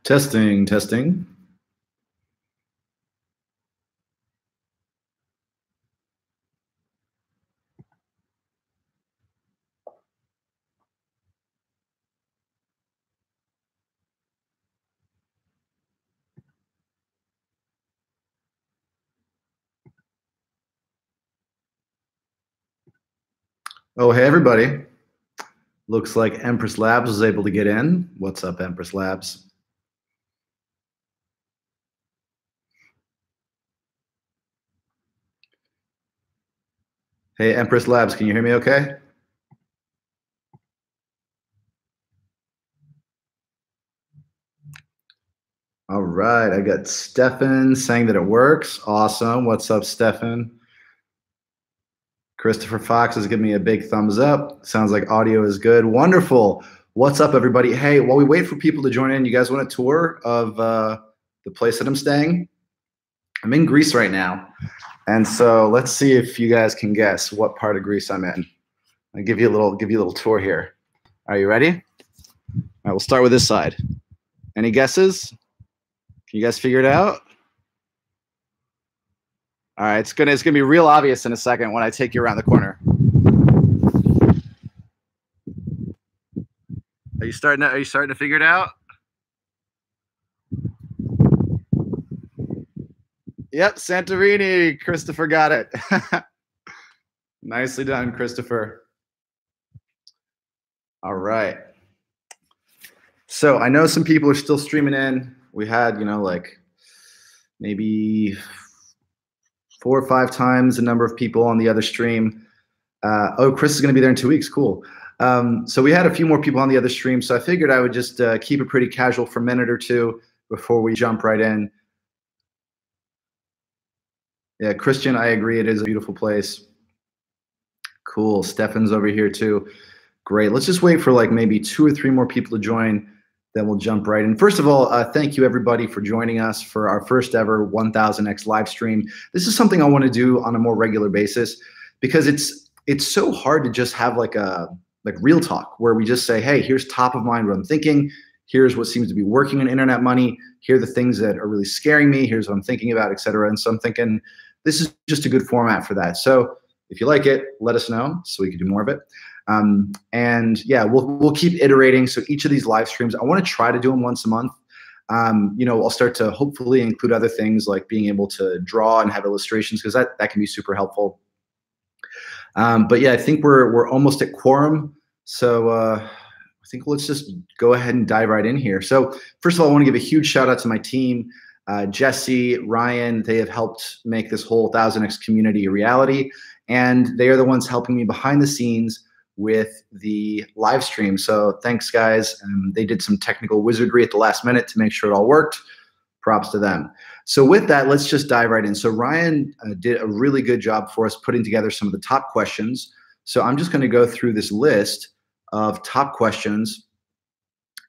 Testing, testing. Oh, hey, everybody. Looks like Empress Labs was able to get in. What's up, Empress Labs? Hey, Empress Labs, can you hear me okay? All right, I got Stefan saying that it works. Awesome. What's up, Stefan? Christopher Fox is giving me a big thumbs up. Sounds like audio is good. Wonderful. What's up, everybody? Hey, while we wait for people to join in, you guys want a tour of the place that I'm staying? I'm in Greece right now. And so let's see if you guys can guess what part of Greece I'm in. I'll give you a little tour here. Are you ready? All right, we'll start with this side. Any guesses? Can you guys figure it out? All right, it's gonna be real obvious in a second when I take you around the corner. Are you starting to figure it out? Yep, Santorini. Christopher got it. Nicely done, Christopher. All right. So I know some people are still streaming in. We had, like maybe 4 or 5 times the number of people on the other stream. Oh, Chris is going to be there in 2 weeks. Cool. So we had a few more people on the other stream. So I figured I would just keep it pretty casual for a minute or two before we jump right in. Yeah, Christian, I agree. It is a beautiful place. Cool. Stefan's over here too. Great. Let's just wait for like maybe 2 or 3 more people to join. Then we'll jump right in. First of all, thank you everybody for joining us for our first ever 1000X live stream. This is something I want to do on a more regular basis because it's so hard to just have like real talk where we just say, hey, here's top of mind what I'm thinking. Here's what seems to be working in internet money. Here are the things that are really scaring me. Here's what I'm thinking about, et cetera. And so I'm thinking this is just a good format for that. So if you like it, let us know so we can do more of it. And yeah, we'll keep iterating. So each of these live streams, I want to try to do them once a month. I'll start to hopefully include other things like being able to draw and have illustrations because that can be super helpful. But yeah, I think we're almost at quorum. So I think let's just go ahead and dive right in here. So first of all, I want to give a huge shout out to my team, Jesse, Ryan. They have helped make this whole 1000X community a reality. And they are the ones helping me behind the scenes with the live stream. So thanks, guys. They did some technical wizardry at the last minute to make sure it all worked. Props to them. So with that, let's just dive right in. So Ryan did a really good job for us putting together some of the top questions. So I'm just going to go through this list of top questions.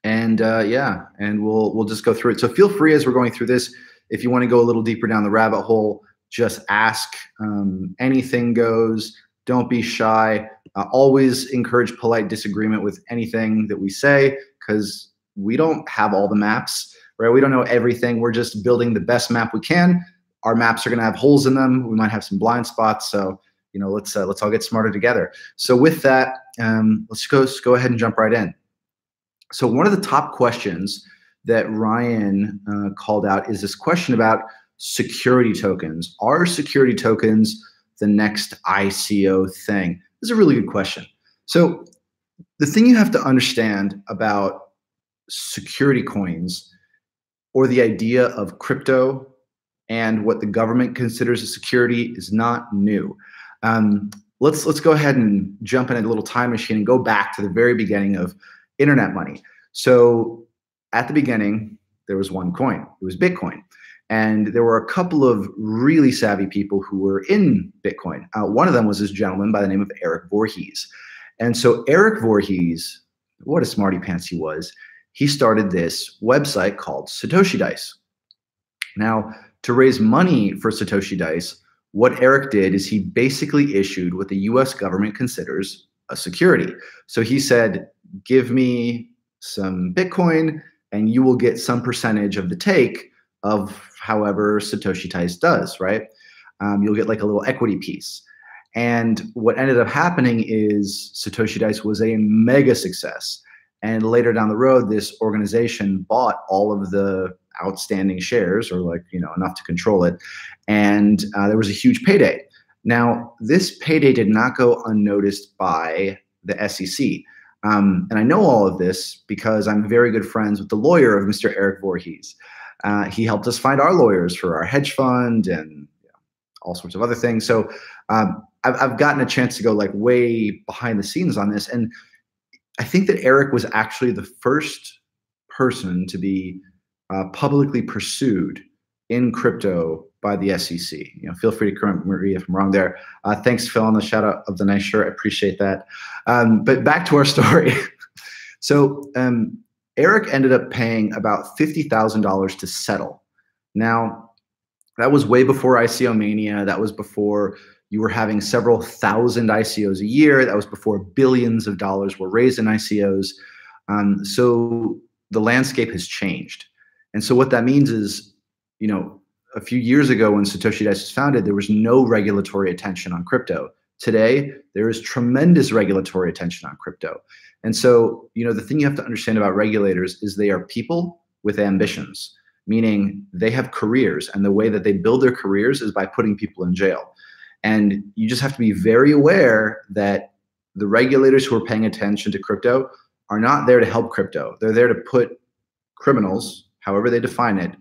And yeah, and we'll just go through it. So feel free as we're going through this, if you want to go a little deeper down the rabbit hole, just ask. Anything goes. Don't be shy. Always encourage polite disagreement with anything that we say because we don't have all the maps, right? We don't know everything. We're just building the best map we can. Our maps are going to have holes in them. We might have some blind spots. So, let's all get smarter together. So with that, let's go ahead and jump right in. So one of the top questions that Ryan called out is this question about security tokens. Are security tokens the next ICO thing? This is a really good question. So the thing you have to understand about security coins or the idea of crypto and what the government considers a security is not new. Let's go ahead and jump in a little time machine and go back to the very beginning of internet money. So at the beginning, there was one coin. It was Bitcoin. And there were a couple of really savvy people who were in Bitcoin. One of them was this gentleman by the name of Eric Voorhees. And so Eric Voorhees, what a smarty pants he was, he started this website called Satoshi Dice. Now, to raise money for Satoshi Dice, what Eric did is he basically issued what the US government considers a security. So he said, give me some Bitcoin, and you will get some percentage of the take of however Satoshi Dice does, right? You'll get like a little equity piece. And what ended up happening is Satoshi Dice was a mega success. And later down the road, this organization bought all of the outstanding shares, or like, enough to control it. And there was a huge payday. Now, this payday did not go unnoticed by the SEC. And I know all of this because I'm very good friends with the lawyer of Mr. Eric Voorhees. He helped us find our lawyers for our hedge fund and all sorts of other things. So I've gotten a chance to go like way behind the scenes on this. And I think that Eric was actually the first person to be publicly pursued in crypto by the SEC. Feel free to correct me if I'm wrong there. Thanks, Phil, on the shout out of the nice shirt. I appreciate that. But back to our story. So Eric ended up paying about $50,000 to settle. Now, that was way before ICO mania. That was before you were having several thousand ICOs a year. That was before billions of dollars were raised in ICOs. So the landscape has changed. And so what that means is, a few years ago when Satoshi Dice was founded, there was no regulatory attention on crypto. Today, there is tremendous regulatory attention on crypto. And so, the thing you have to understand about regulators is they are people with ambitions, meaning they have careers, and the way that they build their careers is by putting people in jail. And you just have to be very aware that the regulators who are paying attention to crypto are not there to help crypto. They're there to put criminals, however they define it,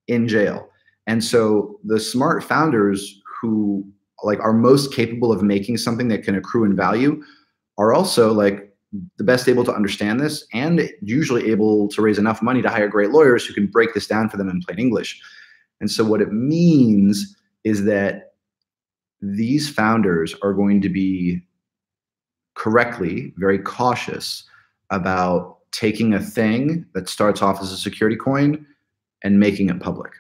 in jail. And so the smart founders who are most capable of making something that can accrue in value are also the best able to understand this, and usually able to raise enough money to hire great lawyers who can break this down for them in plain English. And so what it means is that these founders are going to be correctly very cautious about taking a thing that starts off as a security coin and making it public.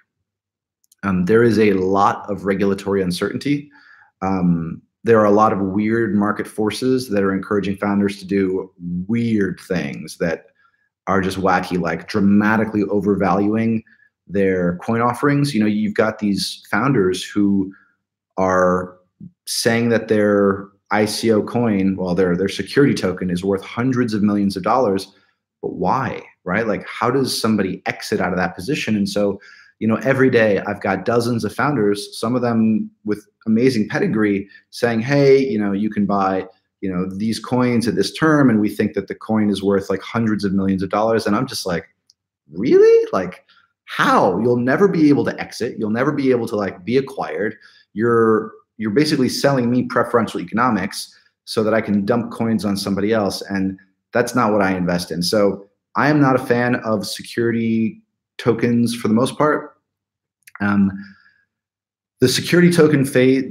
There is a lot of regulatory uncertainty. There are a lot of weird market forces that are encouraging founders to do weird things that are just wacky, like dramatically overvaluing their coin offerings. You've got these founders who are saying that their ICO coin, well, their security token is worth hundreds of millions of dollars, but why, right? How does somebody exit out of that position? And so, every day I've got dozens of founders, some of them with amazing pedigree, saying, hey, you can buy, these coins at this term, and we think that the coin is worth hundreds of millions of dollars. And I'm just like, really? How? You'll never be able to exit. You'll never be able to be acquired. You're basically selling me preferential economics so that I can dump coins on somebody else. And that's not what I invest in. So I am not a fan of security tokens for the most part. The security token thing,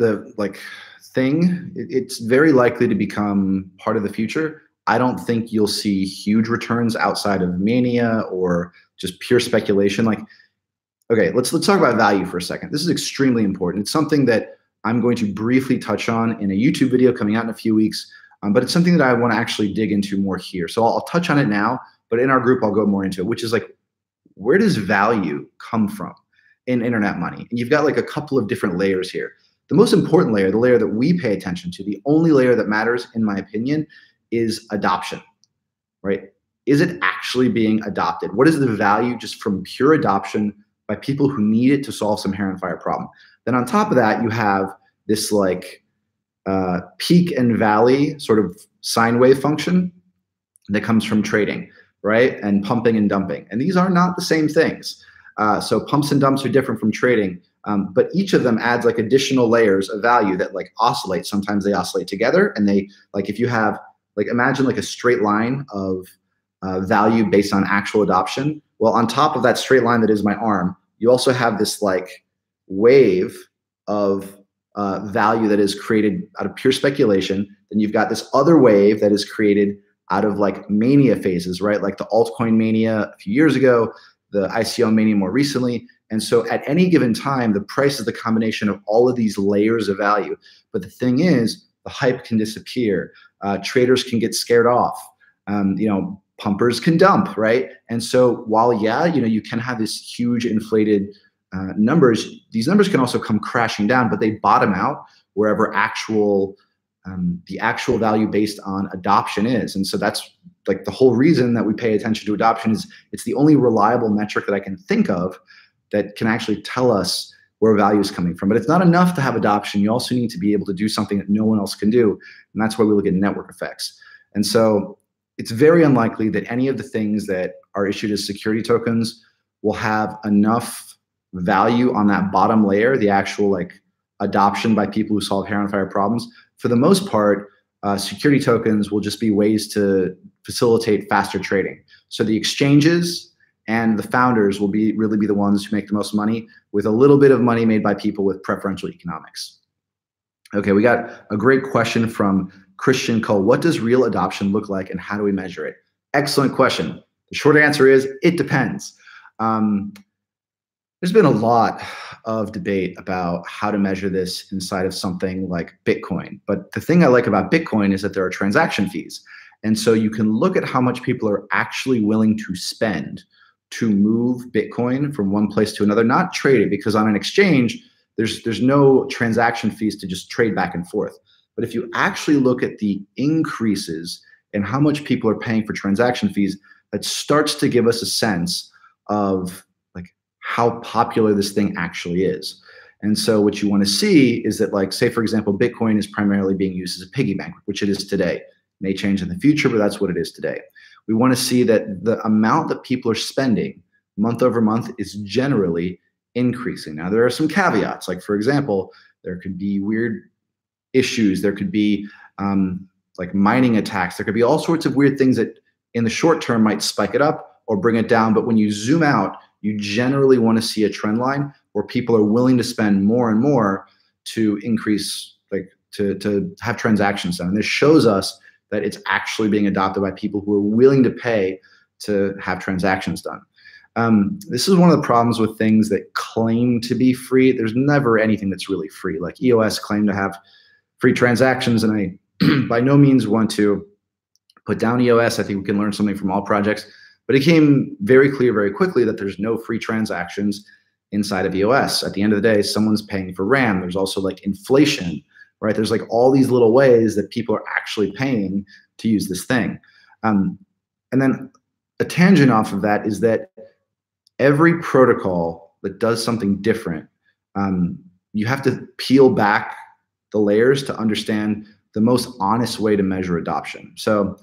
it's very likely to become part of the future. I don't think you'll see huge returns outside of mania or just pure speculation. Okay, let's talk about value for a second. This is extremely important. It's something that I'm going to briefly touch on in a YouTube video coming out in a few weeks, but it's something that I want to actually dig into more here. So I'll touch on it now, but in our group, I'll go more into it, which is where does value come from in internet money? And you've got a couple of different layers here. The most important layer, the layer that we pay attention to, the only layer that matters, in my opinion, is adoption, right? Is it actually being adopted? What is the value just from pure adoption by people who need it to solve some hair and fire problem? Then on top of that, you have this peak and valley sort of sine wave function that comes from trading, right? And pumping and dumping. And these are not the same things. So pumps and dumps are different from trading, but each of them adds additional layers of value that oscillate. Sometimes they oscillate together, and they if you have imagine a straight line of value based on actual adoption. Well, on top of that straight line that is my arm, you also have this wave of value that is created out of pure speculation. Then you've got this other wave that is created out of mania phases, right? The altcoin mania a few years ago, the ICO mania more recently. And so at any given time, the price is the combination of all of these layers of value. But the thing is, the hype can disappear. Traders can get scared off. pumpers can dump, right? And so while, yeah, you can have this huge inflated numbers, these numbers can also come crashing down, but they bottom out wherever the actual value based on adoption is. And so that's like the whole reason that we pay attention to adoption is it's the only reliable metric that I can think of that can actually tell us where value is coming from. But it's not enough to have adoption. You also need to be able to do something that no one else can do. And that's why we look at network effects. And so it's very unlikely that any of the things that are issued as security tokens will have enough value on that bottom layer, the actual like adoption by people who solve hair on fire problems. For the most part, security tokens will just be ways to facilitate faster trading. So the exchanges and the founders will really be the ones who make the most money, with a little bit of money made by people with preferential economics. Okay, we got a great question from Christian Cole. What does real adoption look like and how do we measure it? Excellent question. The short answer is it depends. There's been a lot of debate about how to measure this inside of something like Bitcoin. But the thing I like about Bitcoin is that there are transaction fees. And so you can look at how much people are actually willing to spend to move Bitcoin from one place to another, not trade it, because on an exchange, there's no transaction fees to just trade back and forth. But if you actually look at the increases and how much people are paying for transaction fees, that starts to give us a sense of like how popular this thing actually is. And so what you want to see is that, like, say, for example, Bitcoin is primarily being used as a piggy bank, which it is today. May change in the future, but that's what it is today. We want to see that the amount that people are spending month over month is generally increasing. Now, there are some caveats. Like, for example, there could be weird issues. There could be like mining attacks. There could be all sorts of weird things that in the short term might spike it up or bring it down. But when you zoom out, you generally want to see a trend line where people are willing to spend more and more to increase, like to have transactions done. And this shows us that it's actually being adopted by people who are willing to pay to have transactions done. This is one of the problems with things that claim to be free. There's never anything that's really free. Like EOS claimed to have free transactions, and I by no means want to put down EOS. I think we can learn something from all projects, but it became very clear very quickly that there's no free transactions inside of EOS. At the end of the day, someone's paying for RAM. There's also like inflation, right? There's like all these little ways that people are actually paying to use this thing. And then a tangent off of that is that every protocol that does something different, you have to peel back the layers to understand the most honest way to measure adoption. So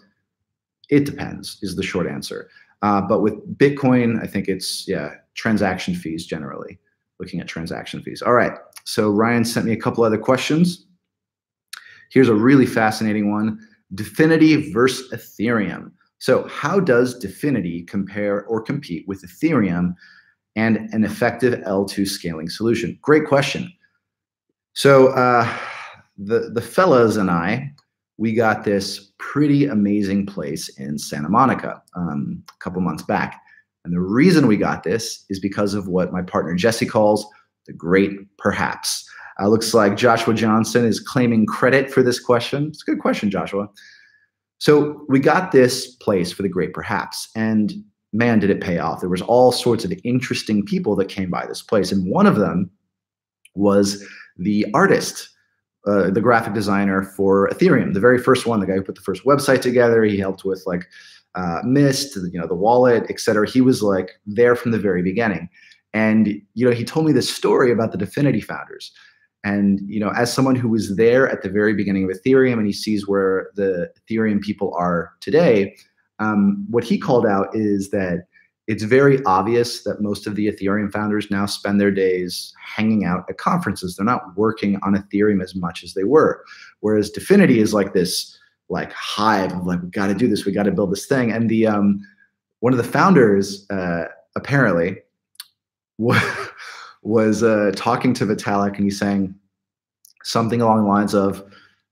it depends is the short answer. But with Bitcoin, I think it's, yeah, transaction fees generally, looking at transaction fees. All right, so Ryan sent me a couple other questions. Here's a really fascinating one. Dfinity versus Ethereum. So how does Dfinity compare or compete with Ethereum and an effective L2 scaling solution? Great question. So the fellas and I, we got this pretty amazing place in Santa Monica a couple months back. And the reason we got this is because of what my partner Jesse calls the great perhaps. Looks like Joshua Johnson is claiming credit for this question. It's a good question, Joshua. So we got this place for the great perhaps, and man, did it pay off. There was all sorts of interesting people that came by this place, and one of them was the artist, the graphic designer for Ethereum, the very first one, the guy who put the first website together. He helped with like Mist, the wallet, etc. He was like there from the very beginning. And, he told me this story about the Dfinity founders. And, as someone who was there at the very beginning of Ethereum and he sees where the Ethereum people are today, what he called out is that it's very obvious that most of the Ethereum founders now spend their days hanging out at conferences. They're not working on Ethereum as much as they were. Whereas Dfinity is like this like hive of like, we got to do this, we got to build this thing. And the one of the founders apparently was talking to Vitalik, and he's saying something along the lines of,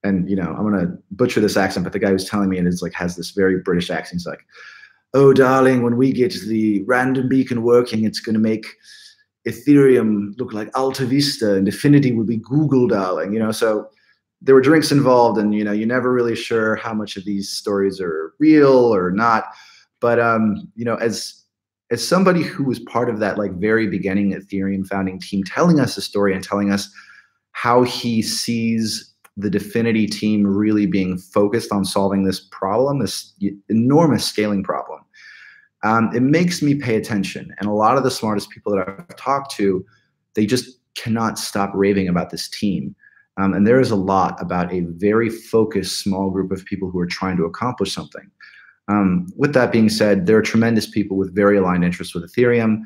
and I'm gonna butcher this accent, but the guy who's telling me it is like has this very British accent. He's like, "Oh, darling, when we get the random beacon working, it's gonna make Ethereum look like Alta Vista, and Dfinity will be Google, darling." So there were drinks involved, and you're never really sure how much of these stories are real or not. But as somebody who was part of that like very beginning Ethereum founding team, telling us the story and telling us how he sees the Dfinity team really being focused on solving this problem, this enormous scaling problem, it makes me pay attention. And a lot of the smartest people that I've talked to, they just cannot stop raving about this team. And there is a lot about a very focused small group of people who are trying to accomplish something. With that being said, there are tremendous people with very aligned interests with Ethereum.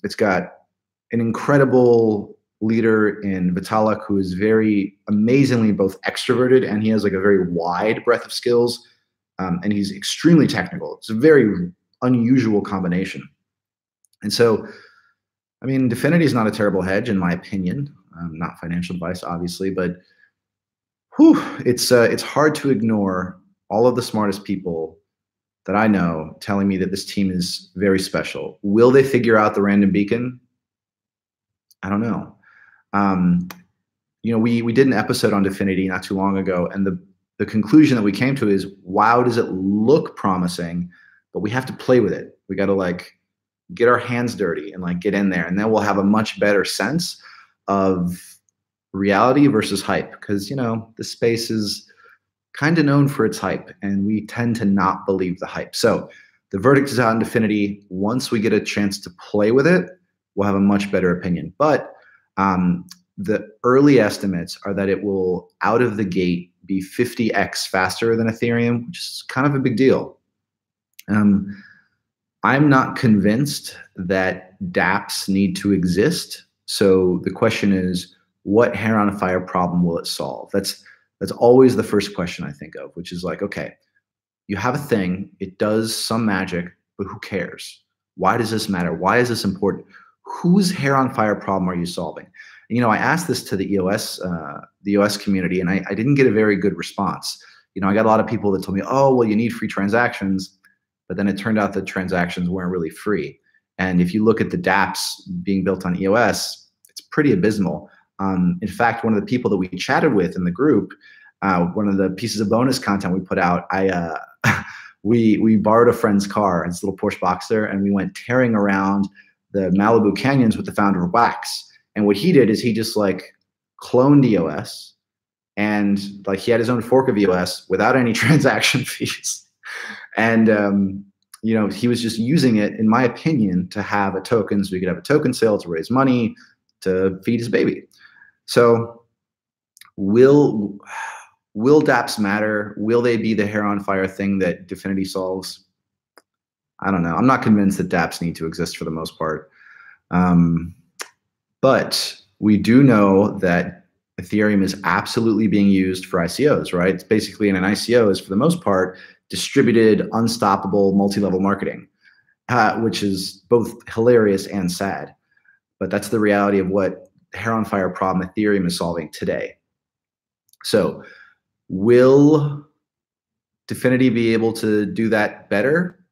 It's got an incredible leader in Vitalik, who is very amazingly both extroverted, and he has like a very wide breadth of skills, and he's extremely technical. It's a very unusual combination. And so, I mean, Dfinity is not a terrible hedge in my opinion. Not financial advice, obviously, but it's hard to ignore all of the smartest people that I know telling me that this team is very special. Will they figure out the random beacon? I don't know. We did an episode on Dfinity not too long ago, and the conclusion that we came to is, wow, does it look promising, but we have to play with it. We got to like get our hands dirty and like get in there, and then we'll have a much better sense of reality versus hype, because the space is kind of known for its hype, and we tend to not believe the hype. So the verdict is out in Dfinity. Once we get a chance to play with it, we'll have a much better opinion. But the early estimates are that it will, out of the gate, be 50x faster than Ethereum, which is kind of a big deal. I'm not convinced that dApps need to exist. So the question is, what hair on fire problem will it solve? That's always the first question I think of, which is like, okay, you have a thing, it does some magic, but who cares? Why does this matter? Why is this important? Whose hair on fire problem are you solving? I asked this to the EOS community, and I didn't get a very good response. I got a lot of people that told me, oh, well, you need free transactions, but then it turned out that transactions weren't really free. And if you look at the dApps being built on EOS, it's pretty abysmal. In fact, one of the people that we chatted with in the group, one of the pieces of bonus content we put out, we borrowed a friend's car, his little Porsche Boxster, and we went tearing around the Malibu canyons with the founder of Wax. And what he did is he just like cloned EOS, and like he had his own fork of EOS without any transaction fees. And he was just using it, in my opinion, to have a token, so he could have a token sale to raise money to feed his baby. So will dApps matter? Will they be the hair on fire thing that Dfinity solves? I don't know. I'm not convinced that dApps need to exist for the most part. But we do know that Ethereum is absolutely being used for ICOs, right? It's basically, in an ICO is for the most part distributed, unstoppable, multi-level marketing, which is both hilarious and sad. But that's the reality of what hair on fire problem Ethereum is solving today. So will Dfinity be able to do that better?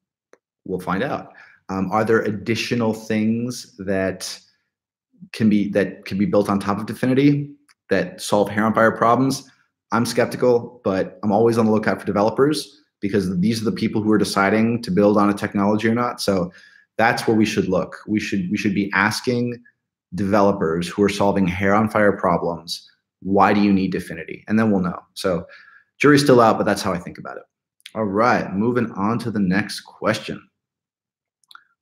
We'll find out. Are there additional things that can be built on top of Dfinity that solve hair on fire problems? I'm skeptical, but I'm always on the lookout for developers, because these are the people who are deciding to build on a technology or not. So that's where we should look. We should be asking developers who are solving hair on fire problems, why do you need Dfinity? And then we'll know. So jury's still out, but that's how I think about it. All right, moving on to the next question.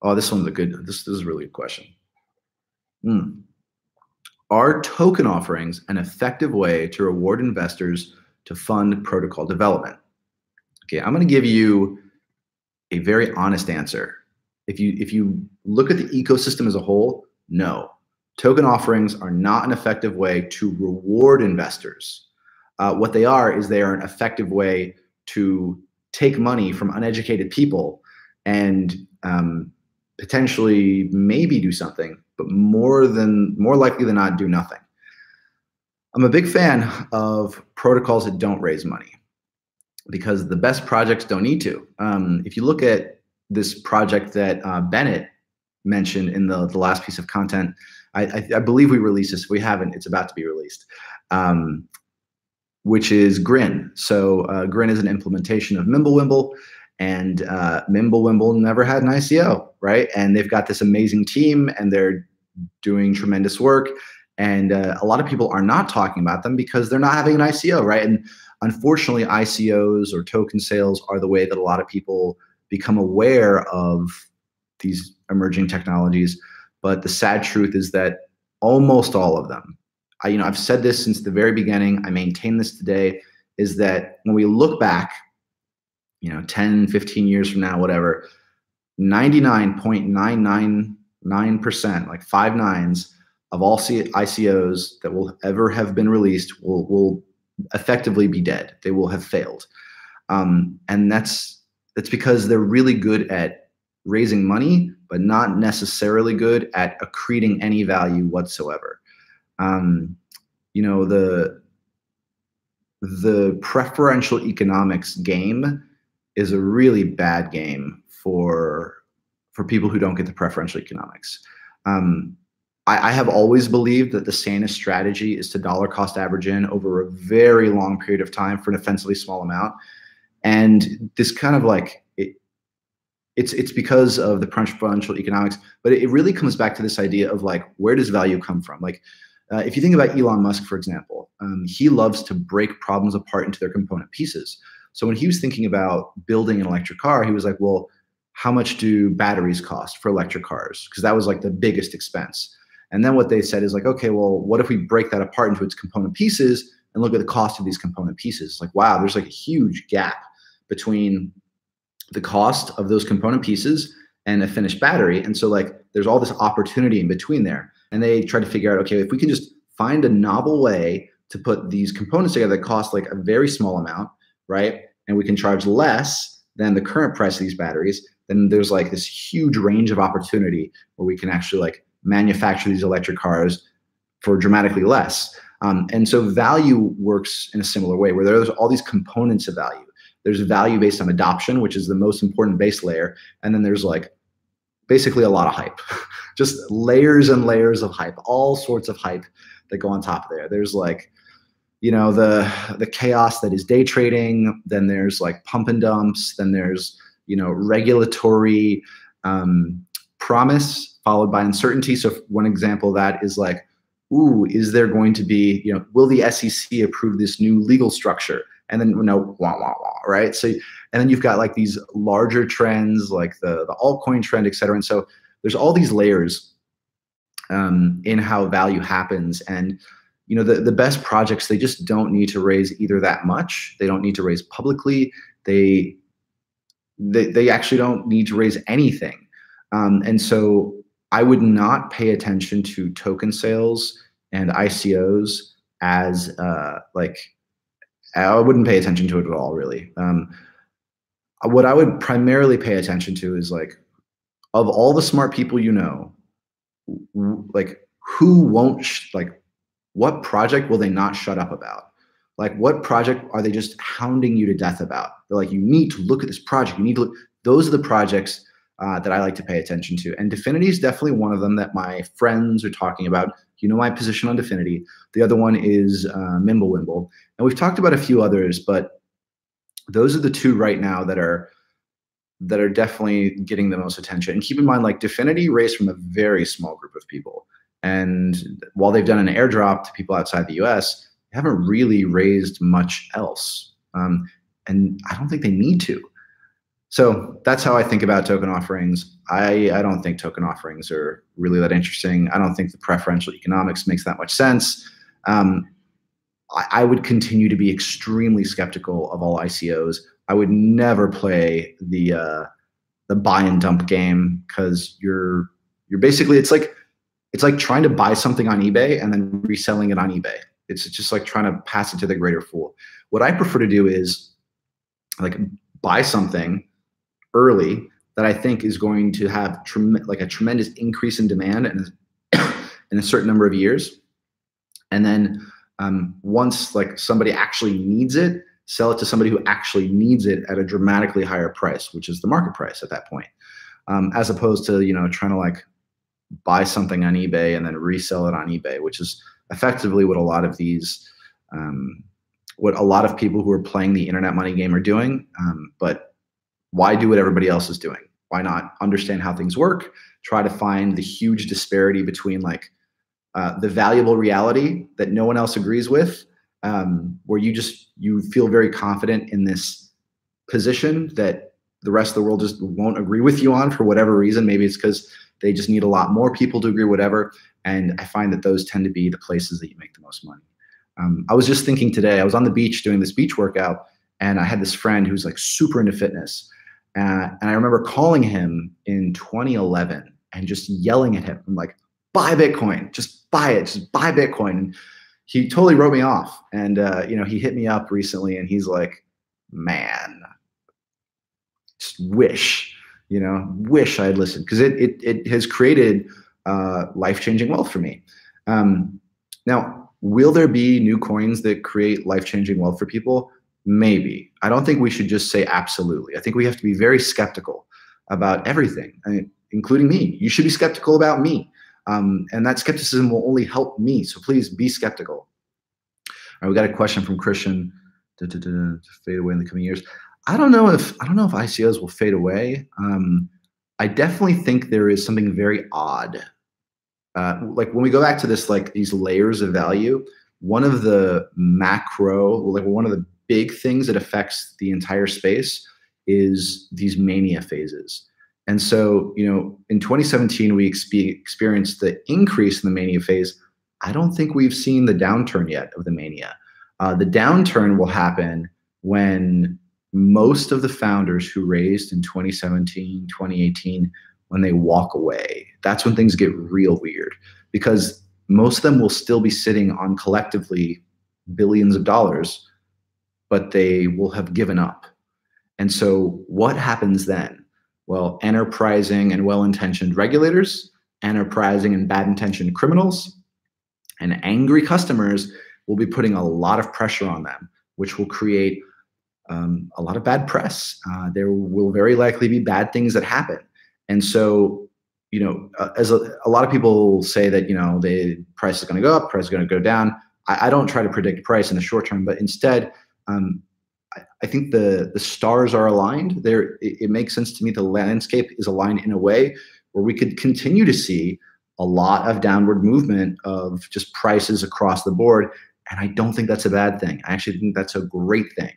Oh, this one's this is a really good question. Are token offerings an effective way to reward investors to fund protocol development? Okay, I'm going to give you a very honest answer. If you look at the ecosystem as a whole, no. Token offerings are not an effective way to reward investors. What they are is they are an effective way to take money from uneducated people and potentially maybe do something, but more likely than not do nothing. I'm a big fan of protocols that don't raise money, because the best projects don't need to. If you look at this project that Bennett mentioned in the last piece of content, I believe we released this. If we haven't, it's about to be released, which is Grin. So Grin is an implementation of Mimblewimble, And Mimblewimble never had an ICO, right? And they've got this amazing team, and they're doing tremendous work. And a lot of people are not talking about them because they're not having an ICO, right? And unfortunately, ICOs or token sales are the way that a lot of people become aware of these emerging technologies. But the sad truth is that almost all of them, I've said this since the very beginning, I maintain this today, is that when we look back, 10, 15 years from now, whatever, 99.999%, like 5 nines of all ICOs that will ever have been released will effectively be dead. They will have failed. And that's because they're really good at raising money, but not necessarily good at accreting any value whatsoever. The preferential economics game is a really bad game for people who don't get the preferential economics. I have always believed that the sanest strategy is to dollar cost average in over a very long period of time for an offensively small amount. And this kind of like, it's because of the preferential economics, but it really comes back to this idea of like, where does value come from? Like, if you think about Elon Musk, for example, he loves to break problems apart into their component pieces. So when he was thinking about building an electric car, he was like, well, how much do batteries cost for electric cars? Because that was like the biggest expense. And then what they said is like, okay, well, what if we break that apart into its component pieces and look at the cost of these component pieces? Like, wow, there's like a huge gap between the cost of those component pieces and a finished battery. And so like, there's all this opportunity in between there. And they try to figure out, okay, if we can just find a novel way to put these components together that cost like a very small amount, right? And we can charge less than the current price of these batteries, then there's like this huge range of opportunity where we can actually like manufacture these electric cars for dramatically less. And so value works in a similar way, where there's all these components of value. There's value based on adoption, which is the most important base layer. And then there's like basically a lot of hype, just layers and layers of hype, all sorts of hype that go on top of there. There's like, the chaos that is day trading. Then there's like pump and dumps. Then there's, regulatory promise followed by uncertainty. So one example of that is like, ooh, is there going to be, will the SEC approve this new legal structure? And then, wah, wah, wah, right? So, and then you've got like these larger trends, like the altcoin trend, et cetera. And so there's all these layers in how value happens. And, the best projects, they just don't need to raise either that much. They don't need to raise publicly. They actually don't need to raise anything. And so I would not pay attention to token sales and ICOs as I wouldn't pay attention to it at all, really. What I would primarily pay attention to is like, of all the smart people like who won't, what project will they not shut up about? Like, what project are they just hounding you to death about? They're like, you need to look at this project. You need to look. Those are the projects that I like to pay attention to. And Dfinity is definitely one of them that my friends are talking about. My position on Dfinity. The other one is Mimblewimble. And we've talked about a few others, but those are the two right now that are definitely getting the most attention. And keep in mind, like, Dfinity raised from a very small group of people. And while they've done an airdrop to people outside the US, they haven't really raised much else. And I don't think they need to. So that's how I think about token offerings. I don't think token offerings are really that interesting. I don't think the preferential economics makes that much sense. I would continue to be extremely skeptical of all ICOs. I would never play the buy and dump game, because you're basically, it's like trying to buy something on eBay and then reselling it on eBay. It's just like trying to pass it to the greater fool. What I prefer to do is like buy something early that I think is going to have a tremendous increase in demand in a certain number of years. And then once like somebody actually needs it, sell it to somebody who actually needs it at a dramatically higher price, which is the market price at that point, as opposed to, trying to like buy something on eBay and then resell it on eBay, which is effectively what a lot of these, what a lot of people who are playing the internet money game are doing. But why do what everybody else is doing? Why not understand how things work? Try to find the huge disparity between like the valuable reality that no one else agrees with, where you feel very confident in this position that the rest of the world just won't agree with you on for whatever reason. Maybe it's because they just need a lot more people to agree, whatever. And I find that those tend to be the places that you make the most money. I was just thinking today, I was on the beach doing this beach workout, and I had this friend who's like super into fitness. And I remember calling him in 2011 and just yelling at him. I'm like, buy Bitcoin, just buy it, just buy Bitcoin. And he totally wrote me off. And, he hit me up recently and he's like, man, just wish I had listened, because it has created life-changing wealth for me. Now, will there be new coins that create life-changing wealth for people? Maybe. I don't think we should just say absolutely. I think we have to be very skeptical about everything, including me. You should be skeptical about me. And that skepticism will only help me. So please be skeptical. All right, we got a question from Christian to fade away in the coming years. I don't know if ICOs will fade away. I definitely think there is something very odd. Like when we go back to this, like these layers of value, one of the one of the big things that affects the entire space is these mania phases. And so, in 2017, we experienced the increase in the mania phase. I don't think we've seen the downturn yet of the mania. The downturn will happen when most of the founders who raised in 2017, 2018, when they walk away, that's when things get real weird, because most of them will still be sitting on collectively billions of dollars, but they will have given up. And so what happens then? Well, enterprising and well-intentioned regulators, enterprising and bad-intentioned criminals, and angry customers will be putting a lot of pressure on them, which will create a lot of bad press. There will very likely be bad things that happen. And so, as a lot of people say that, the price is going to go up, price is going to go down. I don't try to predict price in the short term, but instead, I think the stars are aligned. It makes sense to me. The landscape is aligned in a way where we could continue to see a lot of downward movement of just prices across the board. And I don't think that's a bad thing. I actually think that's a great thing.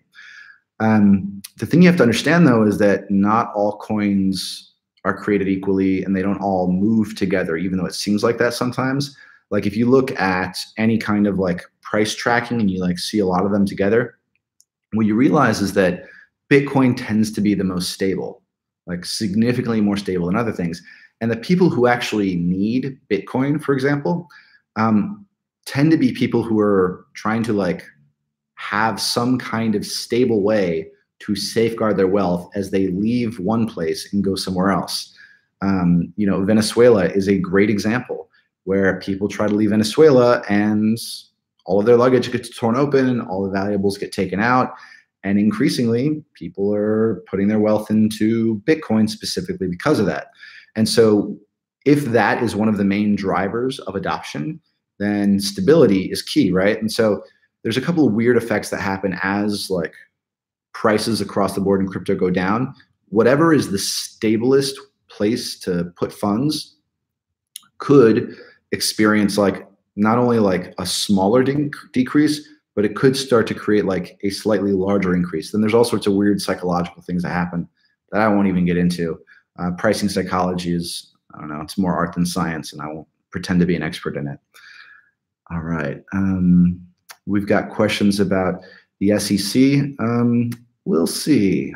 The thing you have to understand, though, is that not all coins are created equally and they don't all move together, even though it seems like that sometimes. Like if you look at any kind of like price tracking and you like see a lot of them together, what you realize is that Bitcoin tends to be the most stable, like significantly more stable than other things. And the people who actually need Bitcoin, for example, tend to be people who are trying to like have some kind of stable way to safeguard their wealth as they leave one place and go somewhere else. Venezuela is a great example where people try to leave Venezuela and all of their luggage gets torn open, all the valuables get taken out, and increasingly people are putting their wealth into Bitcoin specifically because of that. And so if that is one of the main drivers of adoption, then stability is key, right? And so there's a couple of weird effects that happen as like prices across the board in crypto go down. Whatever is the stablest place to put funds could experience like not only like a smaller decrease, but it could start to create like a slightly larger increase. Then there's all sorts of weird psychological things that happen that I won't even get into. Pricing psychology is, I don't know, it's more art than science, and I won't pretend to be an expert in it. All right. We've got questions about the SEC. We'll see.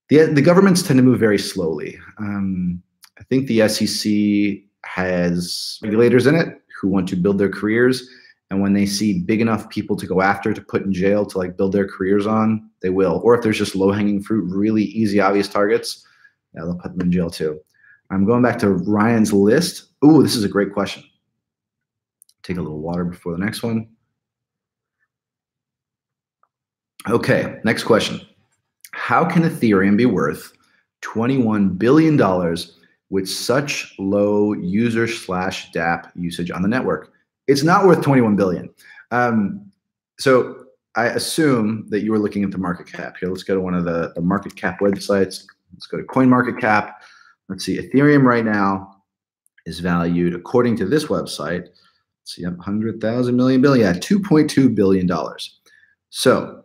The governments tend to move very slowly. I think the SEC has regulators in it who want to build their careers. And when they see big enough people to go after, to put in jail, to like build their careers on, they will. Or if there's just low-hanging fruit, really easy, obvious targets, yeah, they'll put them in jail too. I'm going back to Ryan's list. Ooh, this is a great question. Take a little water before the next one. Okay, next question. How can Ethereum be worth $21 billion with such low user/dApp usage on the network? It's not worth 21 billion. So I assume that you were looking at the market cap here. Let's go to one of the market cap websites. Let's go to CoinMarketCap. Let's see, Ethereum right now is valued, according to this website, let's see, 100,000 million billion, yeah, $2.2 billion. So,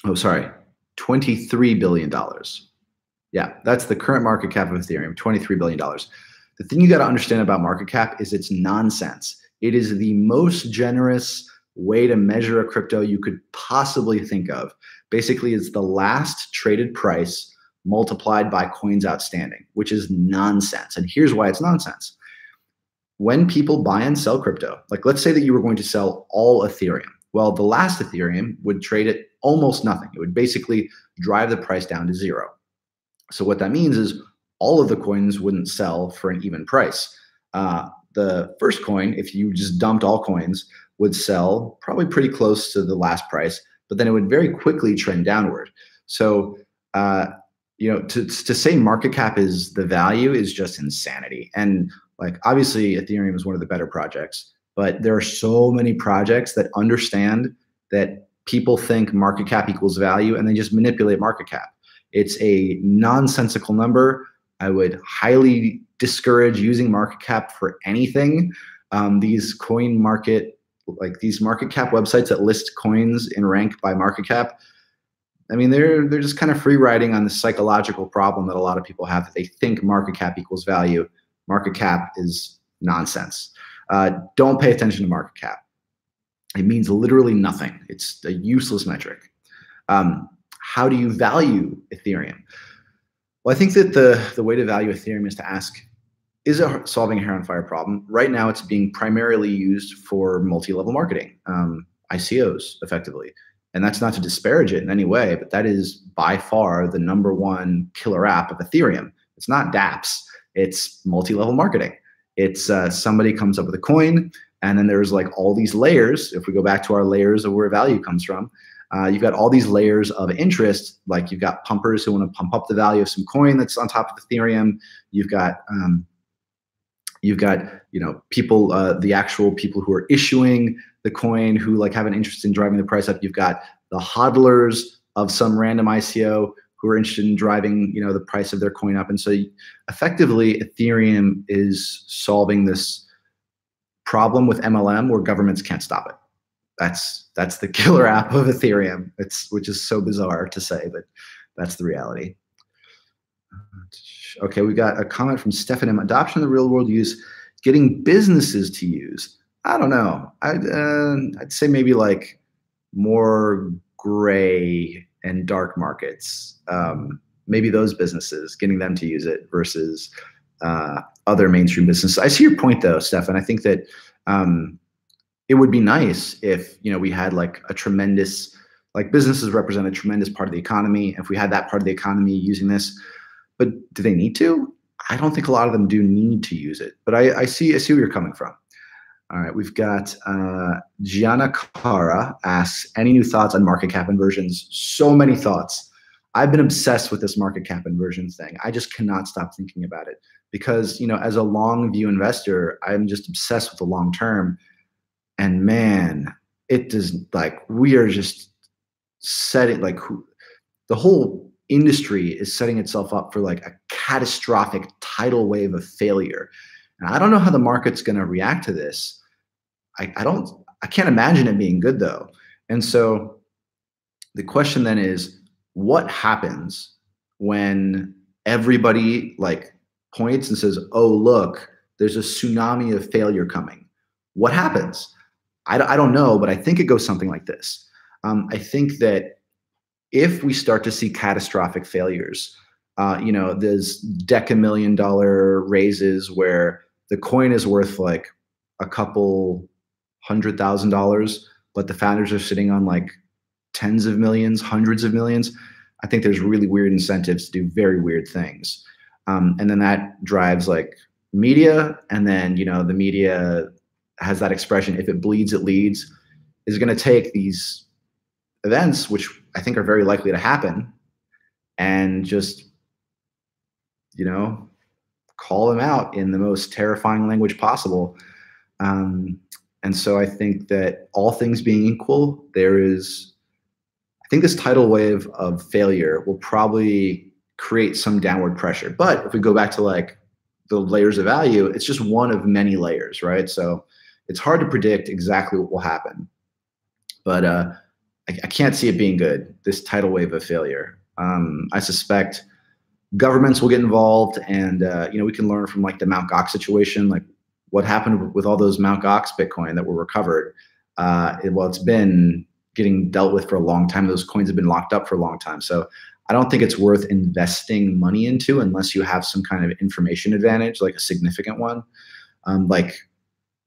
oh, sorry, $23 billion. Yeah, that's the current market cap of Ethereum, $23 billion. The thing you got to understand about market cap is it's nonsense. It is the most generous way to measure a crypto you could possibly think of. Basically, it's the last traded price multiplied by coins outstanding, which is nonsense. And here's why it's nonsense. When people buy and sell crypto, like let's say that you were going to sell all Ethereum. Well, the last Ethereum would trade at almost nothing. It would basically drive the price down to zero. So what that means is all of the coins wouldn't sell for an even price. The first coin, if you just dumped all coins, would sell probably pretty close to the last price, but then it would very quickly trend downward. So, to say market cap is the value is just insanity. And like, obviously Ethereum is one of the better projects, but there are so many projects that understand that people think market cap equals value and they just manipulate market cap. It's a nonsensical number. I would highly discourage using market cap for anything. These these market cap websites that list coins in rank by market cap, I mean, they're just kind of free riding on the psychological problem that a lot of people have, that they think market cap equals value. Market cap is nonsense. Don't pay attention to market cap. It means literally nothing. It's a useless metric. How do you value Ethereum? Well, I think that the way to value Ethereum is to ask, is it solving a hair on fire problem? Right now, it's being primarily used for multi-level marketing, ICOs, effectively. And that's not to disparage it in any way, but that is by far the #1 killer app of Ethereum. It's not dApps, it's multi-level marketing. It's somebody comes up with a coin, and then there's like all these layers. If we go back to our layers of where value comes from, you've got all these layers of interest. Like you've got pumpers who want to pump up the value of some coin that's on top of Ethereum. You've got people, the actual people who are issuing the coin who like have an interest in driving the price up. You've got the hodlers of some random ICO who are interested in driving, the price of their coin up. And so effectively Ethereum is solving this problem with MLM where governments can't stop it. That's the killer app of Ethereum. Which is so bizarre to say, but that's the reality. Okay, we got a comment from Stefan M. Adoption of the real world use, getting businesses to use. I don't know. I'd say maybe like more gray and dark markets. Maybe those businesses, getting them to use it versus other mainstream businesses. I see your point though, Stefan. I think that it would be nice if we had like a tremendous, like businesses represent a tremendous part of the economy. If we had that part of the economy using this, but do they need to? I don't think a lot of them do need to use it. But I see where you're coming from. All right, we've got Gianna Cara asks, any new thoughts on market cap inversions? So many thoughts. I've been obsessed with this market cap inversion thing. I just cannot stop thinking about it because, as a long view investor, I'm just obsessed with the long term. And man, it does, like, we are just setting, like, the whole industry is setting itself up for like a catastrophic tidal wave of failure. And I don't know how the market's going to react to this. I can't imagine it being good though. And so the question then is, what happens when everybody like points and says, oh, look, there's a tsunami of failure coming? What happens? I don't know, but I think it goes something like this. I think that if we start to see catastrophic failures, there's $10,000,000 raises where the coin is worth like a couple $100,000, but the founders are sitting on like tens of millions, hundreds of millions. I think there's really weird incentives to do very weird things. And then that drives like media. And then, the media has that expression, if it bleeds, it leads, is going to take these events, which I think are very likely to happen, and just, call them out in the most terrifying language possible. And so I think that all things being equal, there is think this tidal wave of failure will probably create some downward pressure. But if we go back to like the layers of value, it's just one of many layers, right? So it's hard to predict exactly what will happen. But I can't see it being good, this tidal wave of failure. I suspect governments will get involved, and we can learn from like the Mt. Gox situation, like what happened with all those Mt. Gox Bitcoin that were recovered. It's been getting dealt with for a long time. Those coins have been locked up for a long time. So I don't think it's worth investing money into unless you have some kind of information advantage, like a significant one. Like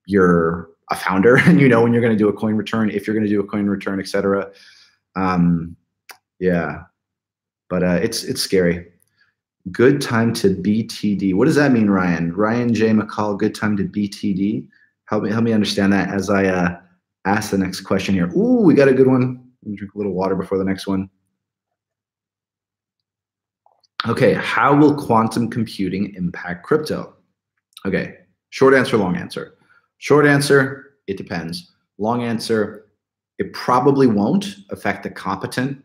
you're a founder and you know when you're going to do a coin return, if you're going to do a coin return, et cetera. Yeah, but it's scary. Good time to BTD. What does that mean, Ryan? Ryan J. McCall, good time to BTD. Help me understand that as I ask the next question here. Ooh, we got a good one. Let me drink a little water before the next one. Okay, how will quantum computing impact crypto? Okay, short answer, long answer. Short answer, it depends. Long answer, it probably won't affect the competent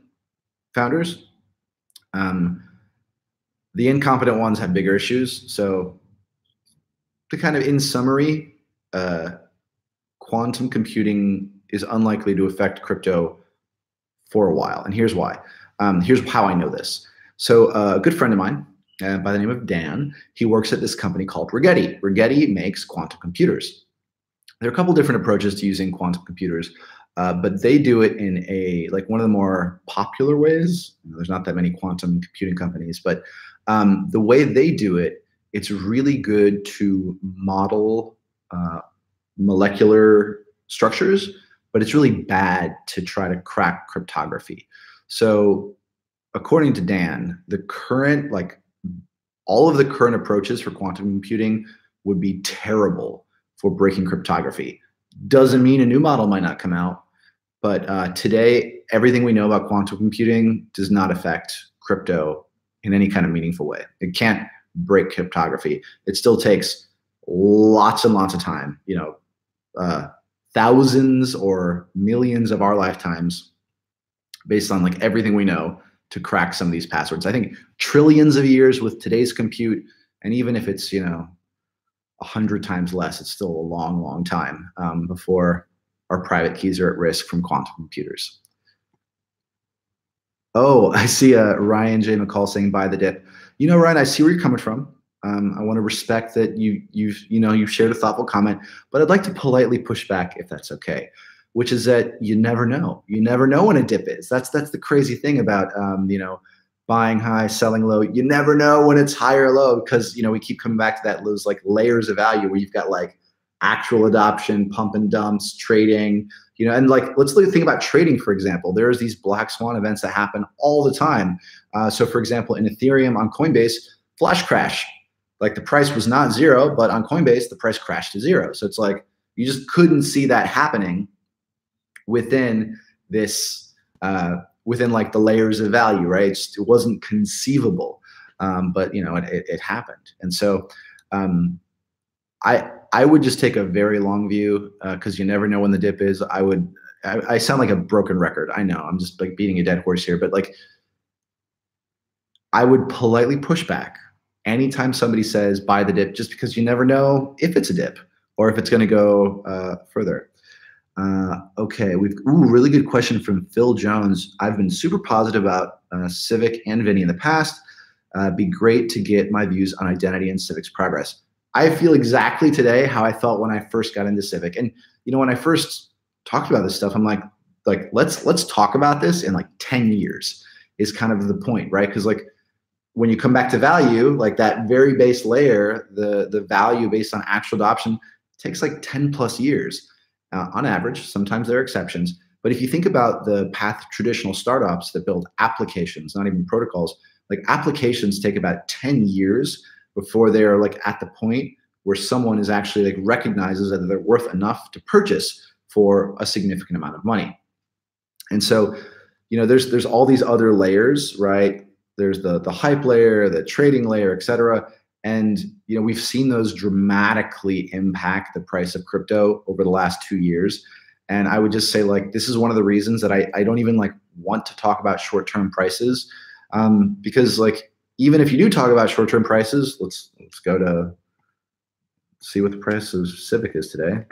founders. The incompetent ones have bigger issues. So to kind of in summary, quantum computing is unlikely to affect crypto for a while. And here's why. Here's how I know this. So a good friend of mine by the name of Dan, he works at this company called Rigetti. Rigetti makes quantum computers. There are a couple different approaches to using quantum computers, but they do it in one of the more popular ways. There's not that many quantum computing companies, but the way they do it, it's really good to model molecular structures, but it's really bad to try to crack cryptography. So according to Dan, the current, all of the current approaches for quantum computing would be terrible for breaking cryptography. Doesn't mean a new model might not come out, but today, everything we know about quantum computing does not affect crypto in any kind of meaningful way. It can't break cryptography. It still takes lots and lots of time, thousands or millions of our lifetimes based on everything we know to crack some of these passwords. I think trillions of years with today's compute, and even if it's 100 times less, it's still a long, long time before our private keys are at risk from quantum computers. Oh, I see Ryan J. McCall saying buy the dip. Ryan, I see where you're coming from. I want to respect that you've shared a thoughtful comment, but I'd like to politely push back if that's okay, which is that you never know. You never know when a dip is. That's the crazy thing about buying high, selling low. You never know when it's high or low because we keep coming back to those layers of value where you've got actual adoption, pump and dumps, trading, and let's think about trading, for example. There's these black swan events that happen all the time. So for example, in Ethereum on Coinbase, flash crash, the price was not zero, but on Coinbase, the price crashed to zero. So it's you just couldn't see that happening within this, within the layers of value, right? It wasn't conceivable, but it happened. And so I would just take a very long view because you never know when the dip is. I sound like a broken record. I know I'm just beating a dead horse here, but I would politely push back anytime somebody says buy the dip, just because you never know if it's a dip or if it's going to go further. Okay, really good question from Phil Jones. I've been super positive about Civic and Vinny in the past. Be great to get my views on Identity and Civic's progress. I feel exactly today how I felt when I first got into Civic. And when I first talked about this stuff, I'm like let's talk about this in 10 years is kind of the point, right? Because when you come back to value, that very base layer, the value based on actual adoption takes 10 plus years on average. Sometimes there are exceptions. But if you think about the path of traditional startups that build applications, not even protocols, applications take about 10 years before they are at the point where someone is actually recognizes that they're worth enough to purchase for a significant amount of money. And so, there's all these other layers, right? There's the hype layer, the trading layer, et cetera. And we've seen those dramatically impact the price of crypto over the last 2 years. And I would just say this is one of the reasons that I don't even want to talk about short-term prices, because like even if you do talk about short-term prices, let's go to see what the price of Civic is today.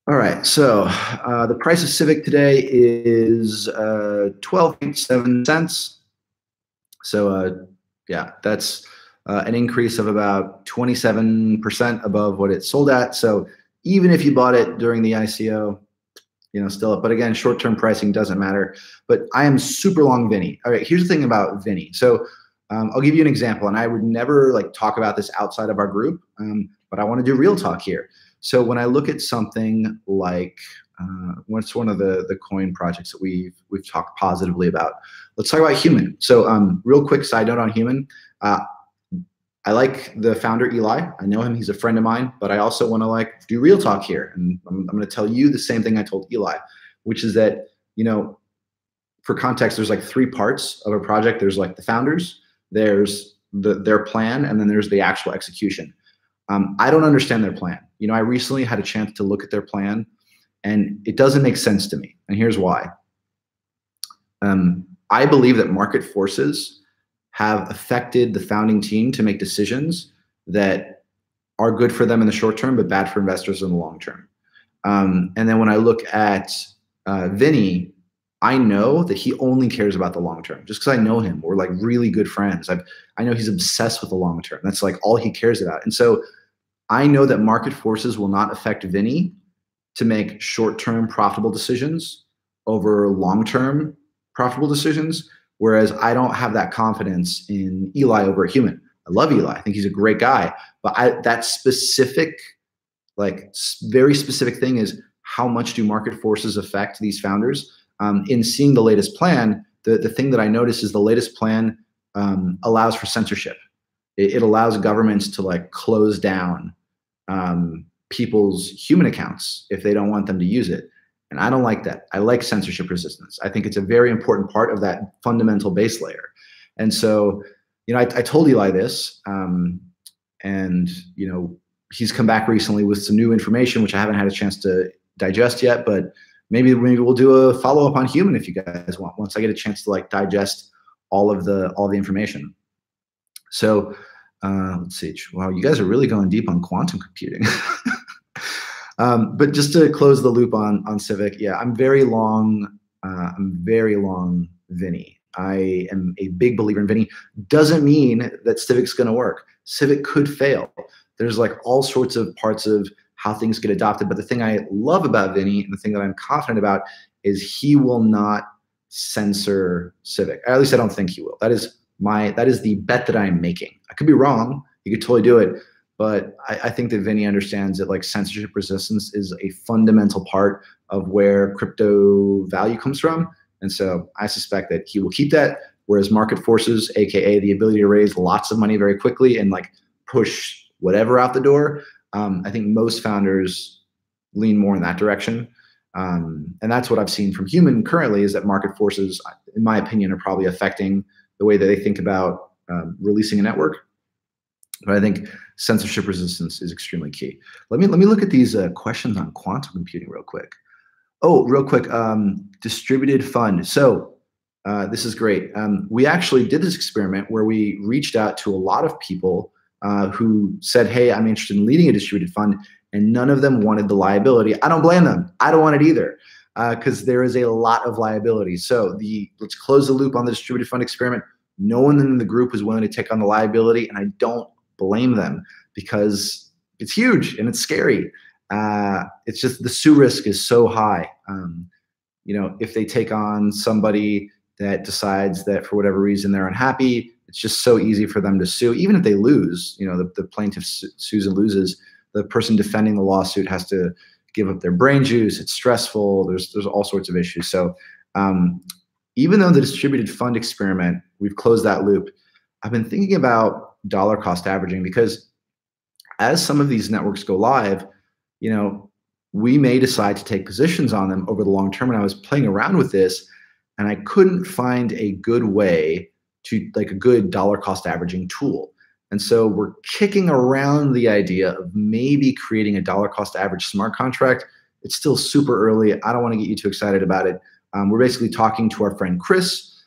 All right, so the price of Civic today is 12.7 cents. So yeah, that's an increase of about 27% above what it sold at. So even if you bought it during the ICO, still up. But again, short-term pricing doesn't matter. But I am super long Vinny. All right, here's the thing about Vinny. So I'll give you an example, and I would never like talk about this outside of our group, but I want to do real talk here. So when I look at something like what's one of the coin projects that we've talked positively about? Let's talk about Human. So real quick side note on Human. I like the founder, Eli. I know him. He's a friend of mine, but I also want to like do real talk here. And I'm going to tell you the same thing I told Eli, which is that, for context, there's like 3 parts of a project. There's like the founders, there's their plan, and then there's the actual execution. I don't understand their plan. I recently had a chance to look at their plan, and it doesn't make sense to me. And here's why. I believe that market forces have affected the founding team to make decisions that are good for them in the short term, but bad for investors in the long term. And then when I look at Vinny, I know that he only cares about the long term. Just because I know him, we're like really good friends. I know he's obsessed with the long term. That's like all he cares about. And so I know that market forces will not affect Vinny to make short-term profitable decisions over long-term profitable decisions. Whereas I don't have that confidence in Eli over at Human. I love Eli. I think he's a great guy. But that specific, like very specific thing is how much do market forces affect these founders? In seeing the latest plan, the thing that I notice is the latest plan allows for censorship. It allows governments to like close down people's Human accounts if they don't want them to use it. And I don't like that. I like censorship resistance. I think it's a very important part of that fundamental base layer. And so, I told Eli this, and he's come back recently with some new information, which I haven't had a chance to digest yet. But maybe we'll do a follow up on Human if you guys want. Once I get a chance to like digest all the information. So let's see. Wow, you guys are really going deep on quantum computing. But just to close the loop on Civic, yeah, I'm very long Vinny. I am a big believer in Vinny. Doesn't mean that Civic's going to work. Civic could fail. There's like all sorts of parts of how things get adopted. But the thing I love about Vinny, and the thing that I'm confident about, is he will not censor Civic. At least I don't think he will. That is the bet that I'm making. I could be wrong. He could totally do it. But I think that Vinny understands that like censorship resistance is a fundamental part of where crypto value comes from. And so I suspect that he will keep that, whereas market forces, AKA the ability to raise lots of money very quickly and like push whatever out the door, I think most founders lean more in that direction. And that's what I've seen from Human currently, is that market forces, in my opinion, are probably affecting the way that they think about releasing a network. But I think censorship resistance is extremely key. Let me look at these questions on quantum computing real quick. Oh, real quick, distributed fund. So this is great. We actually did this experiment where we reached out to a lot of people who said, hey, I'm interested in leading a distributed fund, and none of them wanted the liability. I don't blame them. I don't want it either, because there is a lot of liability. So let's close the loop on the distributed fund experiment. No one in the group is willing to take on the liability, and I don't blame them, because it's huge and it's scary. It's just the sue risk is so high. If they take on somebody that decides that for whatever reason they're unhappy, it's just so easy for them to sue. Even if they lose, the plaintiff sues and loses, the person defending the lawsuit has to give up their brain juice. It's stressful. There's all sorts of issues. So even though the distributed fund experiment, we've closed that loop, I've been thinking about dollar cost averaging, because as some of these networks go live, we may decide to take positions on them over the long term. And I was playing around with this, and I couldn't find a good way to like a good dollar cost averaging tool. And so we're kicking around the idea of maybe creating a dollar cost average smart contract. It's still super early. I don't want to get you too excited about it. we're basically talking to our friend Chris,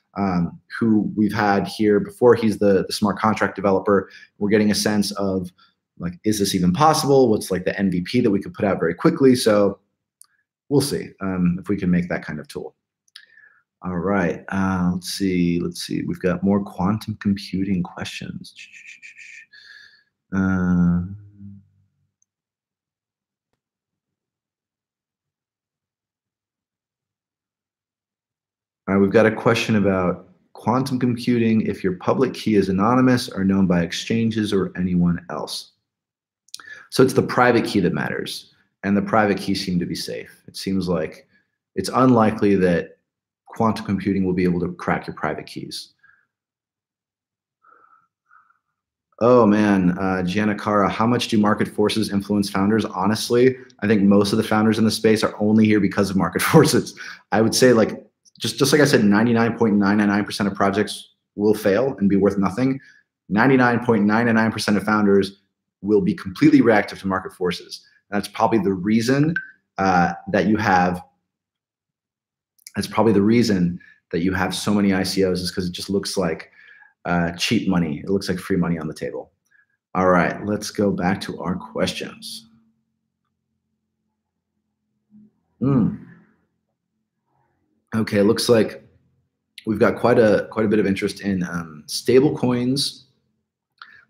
who we've had here before. He's the smart contract developer. We're getting a sense of like, is this even possible? What's like the MVP that we could put out very quickly? So we'll see if we can make that kind of tool. All right, let's see. We've got more quantum computing questions. All right, we've got a question about quantum computing, if your public key is anonymous or known by exchanges or anyone else. So it's the private key that matters, and the private keys seem to be safe. It seems like it's unlikely that quantum computing will be able to crack your private keys. Oh man, Gianna Cara, how much do market forces influence founders? Honestly, I think most of the founders in the space are only here because of market forces. I would say like, just like I said, 99.999% of projects will fail and be worth nothing. 99.999% of founders will be completely reactive to market forces. That's probably the reason that you have. That's probably the reason that you have so many ICOs, is because it just looks like cheap money. It looks like free money on the table. All right, let's go back to our questions. Okay, looks like we've got quite a bit of interest in stable coins.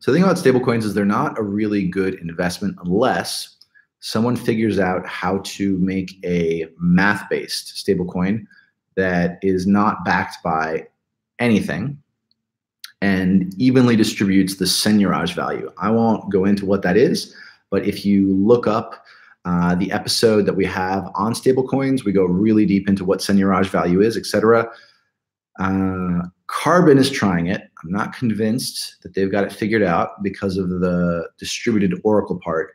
So the thing about stable coins is they're not a really good investment unless someone figures out how to make a math-based stable coin that is not backed by anything and evenly distributes the seigniorage value. I won't go into what that is, but if you look up the episode that we have on stablecoins, we go really deep into what seigniorage value is, etc. Carbon is trying it. I'm not convinced that they've got it figured out because of the distributed Oracle part.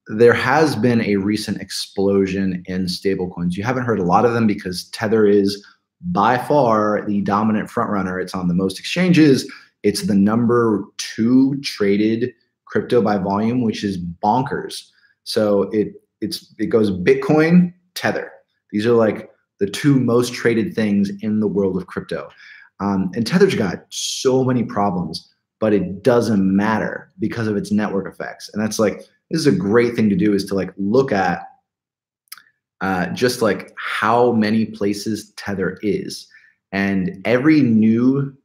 There has been a recent explosion in stablecoins. You haven't heard a lot of them because Tether is by far the dominant frontrunner. It's on the most exchanges. It's the number 2 traded crypto by volume, which is bonkers. So it goes Bitcoin, Tether. These are like the 2 most traded things in the world of crypto. And Tether's got so many problems, but it doesn't matter because of its network effects. And that's like, this is a great thing to do, is to like look at just like how many places Tether is. And every new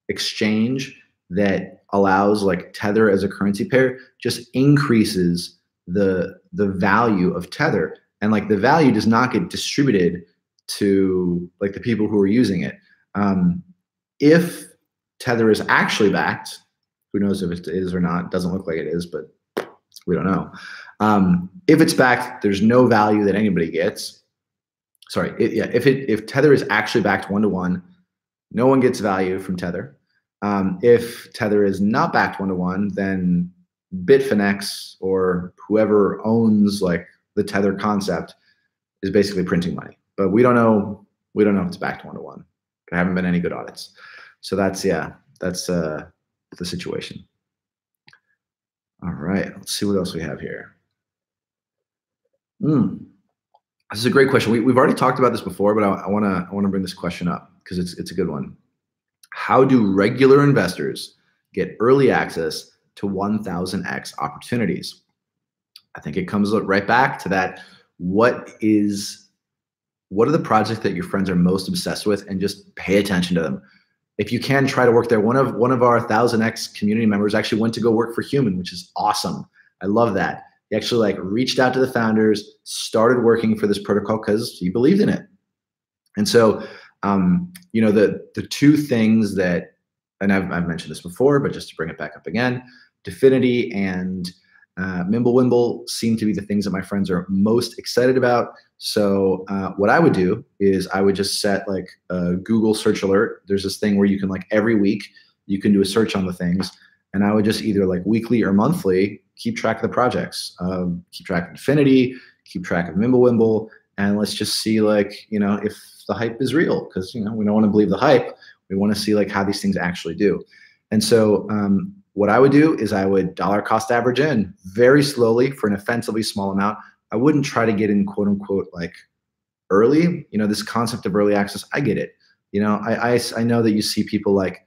exchange that allows like Tether as a currency pair just increases the value of Tether. And like the value does not get distributed to like the people who are using it. If Tether is actually backed, who knows if it is or not, doesn't look like it is, but we don't know. If it's backed, there's no value that anybody gets. Sorry, if Tether is actually backed 1-to-1, no one gets value from Tether. If Tether is not backed 1-to-1, then Bitfinex or whoever owns like the Tether concept is basically printing money. But we don't know if it's backed 1-to-1. There haven't been any good audits. So that's the situation. All right, let's see what else we have here. This is a great question. We've already talked about this before, but I wanna bring this question up because it's a good one. How do regular investors get early access to 1000x opportunities? I think it comes right back to that. What are the projects that your friends are most obsessed with, and just pay attention to them. If you can, try to work there. One of our 1000x community members actually went to go work for Human, which is awesome. I love that. He actually like reached out to the founders, started working for this protocol because he believed in it. And so, you know, the 2 things that, and I've mentioned this before, but just to bring it back up again, Dfinity and Mimblewimble seem to be the things that my friends are most excited about. So what I would do is I would just set like a Google search alert. There's this thing where you can like every week you can do a search on the things, and I would just either like weekly or monthly keep track of the projects, keep track of Dfinity, keep track of Mimblewimble, and let's just see like, you know, if the hype is real, because, you know, we don't want to believe the hype. We want to see like how these things actually do. And so what I would do is I would dollar cost average in very slowly for an offensively small amount. I wouldn't try to get in quote unquote like early, this concept of early access, I get it. I know that you see people like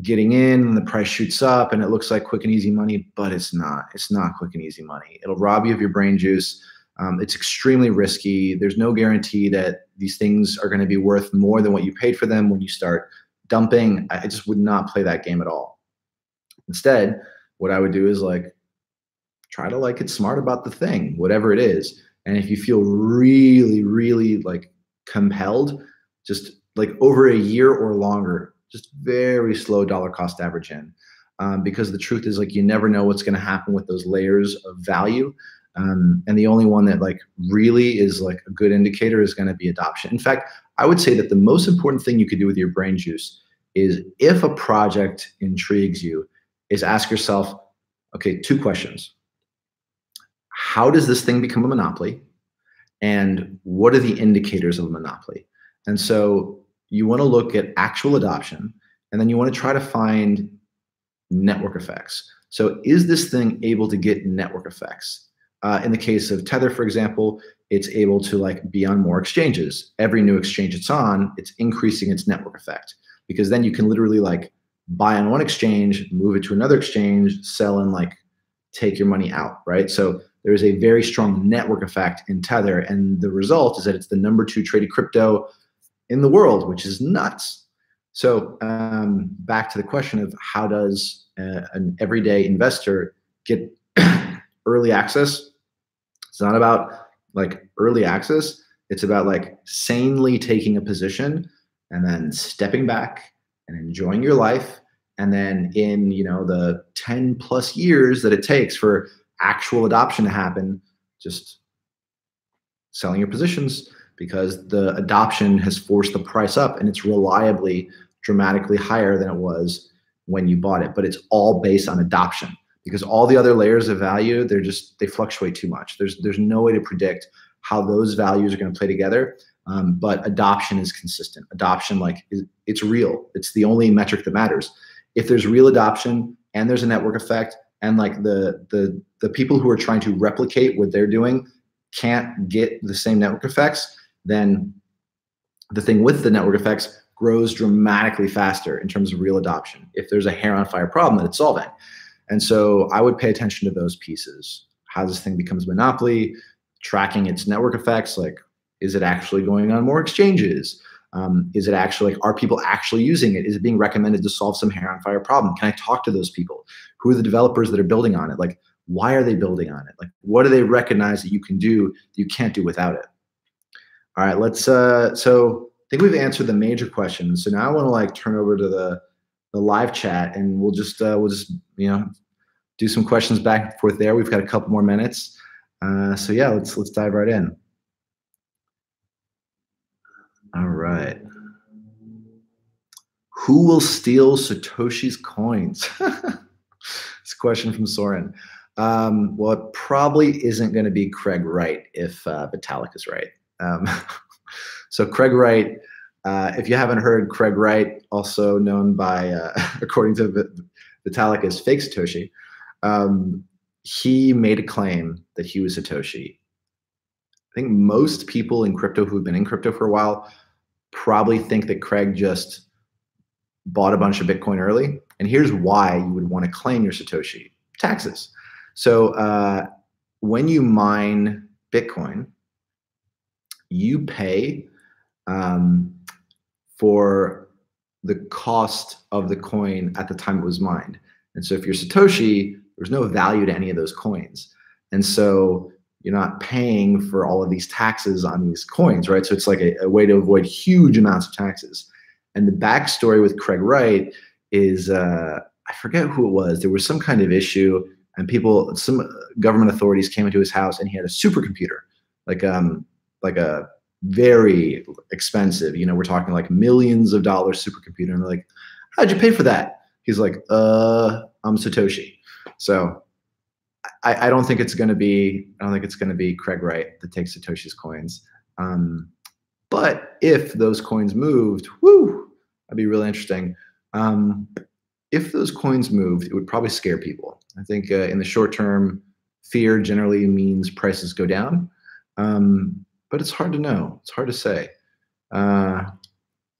getting in and the price shoots up and it looks like quick and easy money, but it's not. It's not quick and easy money. It'll rob you of your brain juice. It's extremely risky. There's no guarantee that these things are going to be worth more than what you paid for them when you start dumping. I just would not play that game at all. Instead, what I would do is like try to like get smart about the thing, whatever it is. And if you feel really, really like compelled, just like over a year or longer, just very slow dollar cost average in. Because the truth is like you never know what's going to happen with those layers of value. And the only one that like really is like a good indicator is going to be adoption. In fact, I would say that the most important thing you could do with your brain juice is if a project intrigues you, is ask yourself, okay, 2 questions. How does this thing become a monopoly? And what are the indicators of a monopoly? And so you want to look at actual adoption, and then you want to try to find network effects. So is this thing able to get network effects? In the case of Tether, for example, it's able to like be on more exchanges. Every new exchange it's on, it's increasing its network effect, because then you can literally like buy on one exchange, move it to another exchange, sell and like take your money out, right? So there is a very strong network effect in Tether, and the result is that it's the #2 traded crypto in the world, which is nuts. So back to the question of how does an everyday investor get early access? It's not about like early access. It's about like sanely taking a position and then stepping back and enjoying your life. And then in, the 10 plus years that it takes for actual adoption to happen, just selling your positions, because the adoption has forced the price up and it's reliably dramatically higher than it was when you bought it. But it's all based on adoption, because all the other layers of value, they fluctuate too much. There's no way to predict how those values are going to play together. But adoption is consistent. Adoption, it's real. It's the only metric that matters. If there's real adoption and there's a network effect, and like the people who are trying to replicate what they're doing can't get the same network effects, then the thing with the network effects grows dramatically faster in terms of real adoption, if there's a hair on fire problem that it's solving. And so I would pay attention to those pieces. How this thing becomes a monopoly, tracking its network effects, like is it actually going on more exchanges? Is it actually, are people actually using it? Is it being recommended to solve some hair on fire problem? Can I talk to those people? Who are the developers that are building on it? Like, why are they building on it? Like, what do they recognize that you can do that you can't do without it? All right, let's, so I think we've answered the major questions. So now I want to like turn over to the live chat, and we'll just do some questions back and forth there. We've got a couple more minutes. So yeah, let's dive right in. All right. Who will steal Satoshi's coins? It's a question from Soren. Well, it probably isn't going to be Craig Wright if Vitalik is right. So Craig Wright, if you haven't heard, Craig Wright, also known by, according to Vitalik, as Fake Satoshi, he made a claim that he was Satoshi. I think most people in crypto who've been in crypto for a while probably think that Craig just bought a bunch of Bitcoin early. And here's why you would want to claim your Satoshi: taxes. So when you mine Bitcoin, you pay for the cost of the coin at the time it was mined. And so if you're Satoshi, there's no value to any of those coins. And so you're not paying for all of these taxes on these coins, right? So it's like a way to avoid huge amounts of taxes. And the backstory with Craig Wright is, I forget who it was. There was some kind of issue, and some government authorities came into his house, and he had a supercomputer, like a very expensive, we're talking like millions of dollars supercomputer. And they're like, how'd you pay for that? He's like, I'm Satoshi. So I don't think it's going to be Craig Wright that takes Satoshi's coins. But if those coins moved, that'd be really interesting. If those coins moved, it would probably scare people. I think in the short term, fear generally means prices go down. but it's hard to know. It's hard to say. I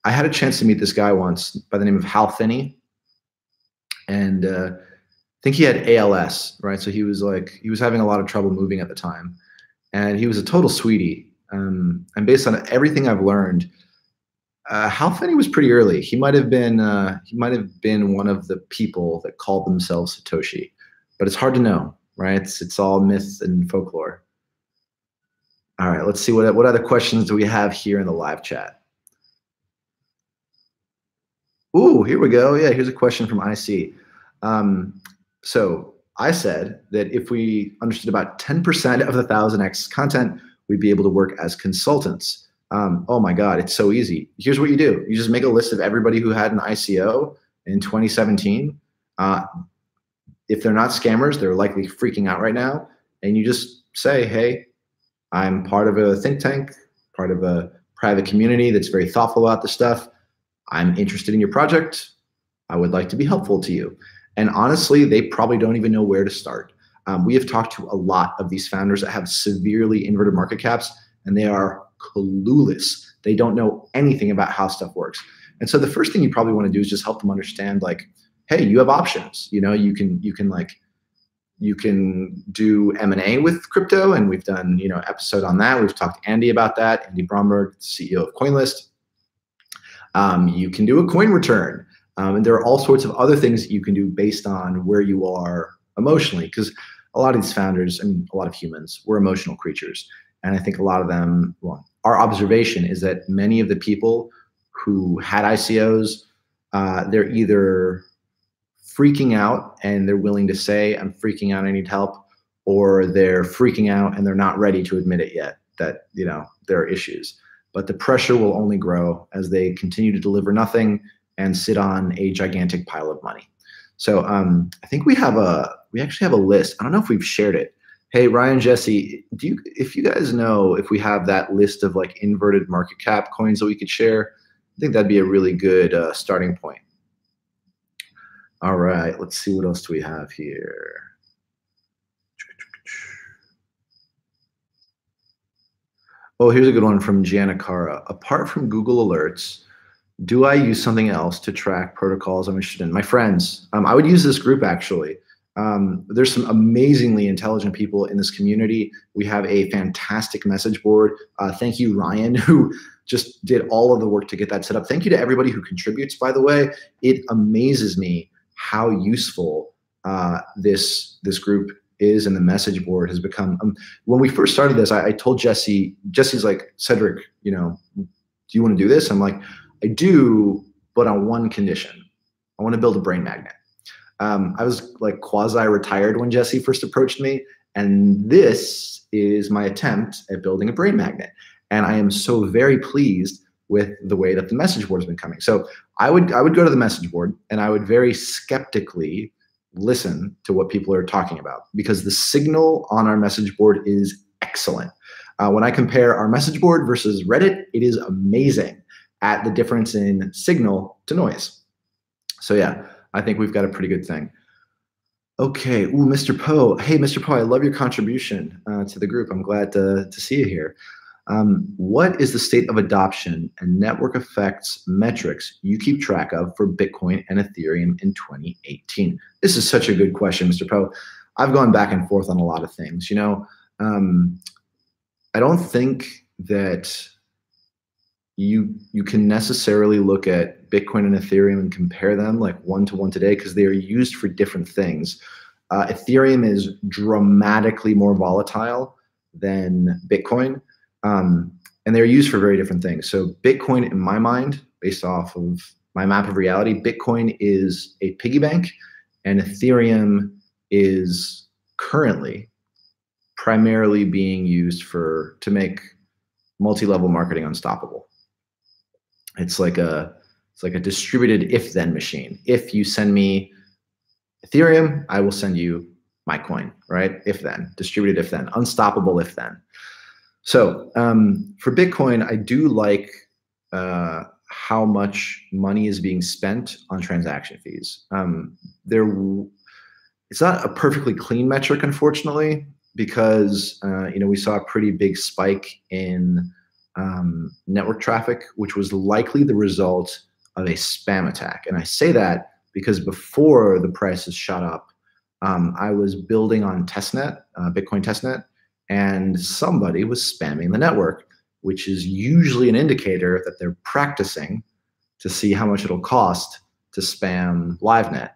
had a chance to meet this guy once by the name of Hal Finney, and I think he had ALS, right? So he was having a lot of trouble moving at the time, and he was a total sweetie. And based on everything I've learned, Hal Finney was pretty early. He might have been one of the people that called themselves Satoshi, but it's hard to know, right? It's all myth and folklore. All right, let's see what other questions do we have here in the live chat. Ooh, here we go. Yeah, here's a question from IC. So I said that if we understood about 10% of the 1000x content, we'd be able to work as consultants. Oh my God, it's so easy. Here's what you do. You just make a list of everybody who had an ICO in 2017. If they're not scammers, they're likely freaking out right now. And you just say, hey, I'm part of a think tank, part of a private community that's very thoughtful about this stuff. I'm interested in your project. I would like to be helpful to you. And honestly, they probably don't even know where to start. We have talked to a lot of these founders that have severely inverted market caps, and they are clueless. They don't know anything about how stuff works. And so the first thing you probably want to do is just help them understand, like, hey, you have options. You know, you can do M&A with crypto, and we've done, episode on that. We've talked to Andy about that. Andy Bromberg, CEO of CoinList. You can do a coin return. And there are all sorts of other things that you can do based on where you are emotionally, because a lot of these founders and a lot of humans, we're emotional creatures. And I think a lot of them, well, our observation is that many of the people who had ICOs, they're either freaking out and they're willing to say, I'm freaking out, I need help, or they're freaking out and they're not ready to admit it yet that, there are issues. But the pressure will only grow as they continue to deliver nothing and sit on a gigantic pile of money. So I think we actually have a list. I don't know if we've shared it. Hey, Ryan, Jesse, if you guys know if we have that list of like inverted market cap coins that we could share, I think that'd be a really good starting point. All right, let's see what else do we have here. Oh, here's a good one from Gianna Cara. Apart from Google Alerts, do I use something else to track protocols I'm interested in? My friends, I would use this group actually. There's some amazingly intelligent people in this community. We have a fantastic message board. Thank you, Ryan, who just did all of the work to get that set up. Thank you to everybody who contributes, by the way. It amazes me how useful this group is, and the message board has become. When we first started this, I told Jesse's like, Cedric, do you want to do this? I'm like, I do, but on one condition. I want to build a brain magnet. I was like quasi-retired when Jesse first approached me, and this is my attempt at building a brain magnet. And I am so very pleased with the way that the message board has been coming. So I would go to the message board and I would very skeptically listen to what people are talking about, because the signal on our message board is excellent. When I compare our message board versus Reddit, it is amazing at the difference in signal to noise. So yeah, I think we've got a pretty good thing. Okay, ooh, Mr. Poe. Hey, Mr. Poe, I love your contribution to the group. I'm glad to see you here. What is the state of adoption and network effects metrics you keep track of for Bitcoin and Ethereum in 2018? This is such a good question, Mr. Poe. I've gone back and forth on a lot of things. I don't think that you can necessarily look at Bitcoin and Ethereum and compare them like one-to-one today, because they are used for different things. Ethereum is dramatically more volatile than Bitcoin. And they're used for very different things. So Bitcoin, in my mind, based off of my map of reality, Bitcoin is a piggy bank, and Ethereum is currently primarily being used to make multi-level marketing unstoppable. It's like a distributed if-then machine. If you send me Ethereum, I will send you my coin, right? If-then, distributed if-then, unstoppable if-then. So for Bitcoin, I do like how much money is being spent on transaction fees. It's not a perfectly clean metric, unfortunately. because we saw a pretty big spike in network traffic, which was likely the result of a spam attack. And I say that because before the prices shot up, I was building on testnet, Bitcoin testnet, and somebody was spamming the network, which is usually an indicator that they're practicing to see how much it'll cost to spam LiveNet.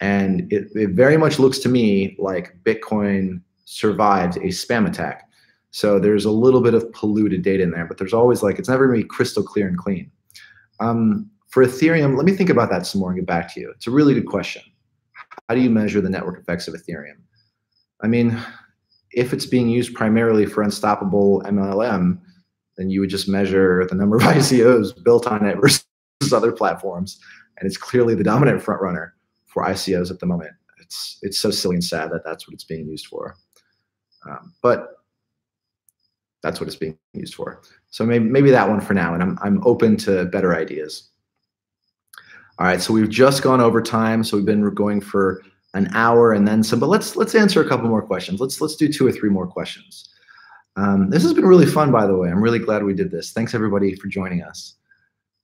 And it very much looks to me like Bitcoin survived a spam attack. So there's a little bit of polluted data in there, but there's always it's never going to be crystal clear and clean. For Ethereum, let me think about that some more and get back to you. It's a really good question. How do you measure the network effects of Ethereum? I mean, if it's being used primarily for unstoppable MLM, then you would just measure the number of ICOs built on it versus other platforms. And it's clearly the dominant front runner for ICOs at the moment. It's so silly and sad that that's what it's being used for. But that's what it's being used for. So maybe that one for now, and I'm open to better ideas. All right, so we've just gone over time, so we've been going for an hour and then some. But let's answer a couple more questions. Let's do 2 or 3 more questions. This has been really fun, by the way. I'm really glad we did this. Thanks everybody for joining us.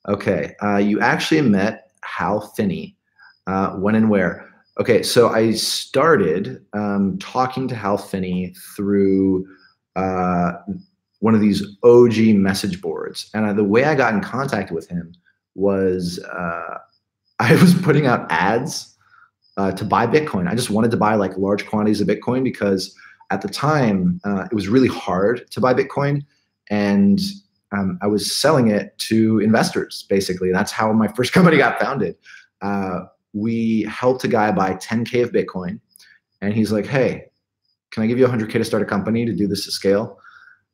Okay, you actually met Hal Finney. When and where? Okay, so I started talking to Hal Finney through one of these OG message boards. And the way I got in contact with him was I was putting out ads to buy Bitcoin. I just wanted to buy large quantities of Bitcoin because at the time it was really hard to buy Bitcoin. And I was selling it to investors, basically. That's how my first company got founded. We helped a guy buy 10K of Bitcoin. And he's like, hey, can I give you 100K to start a company to do this at scale?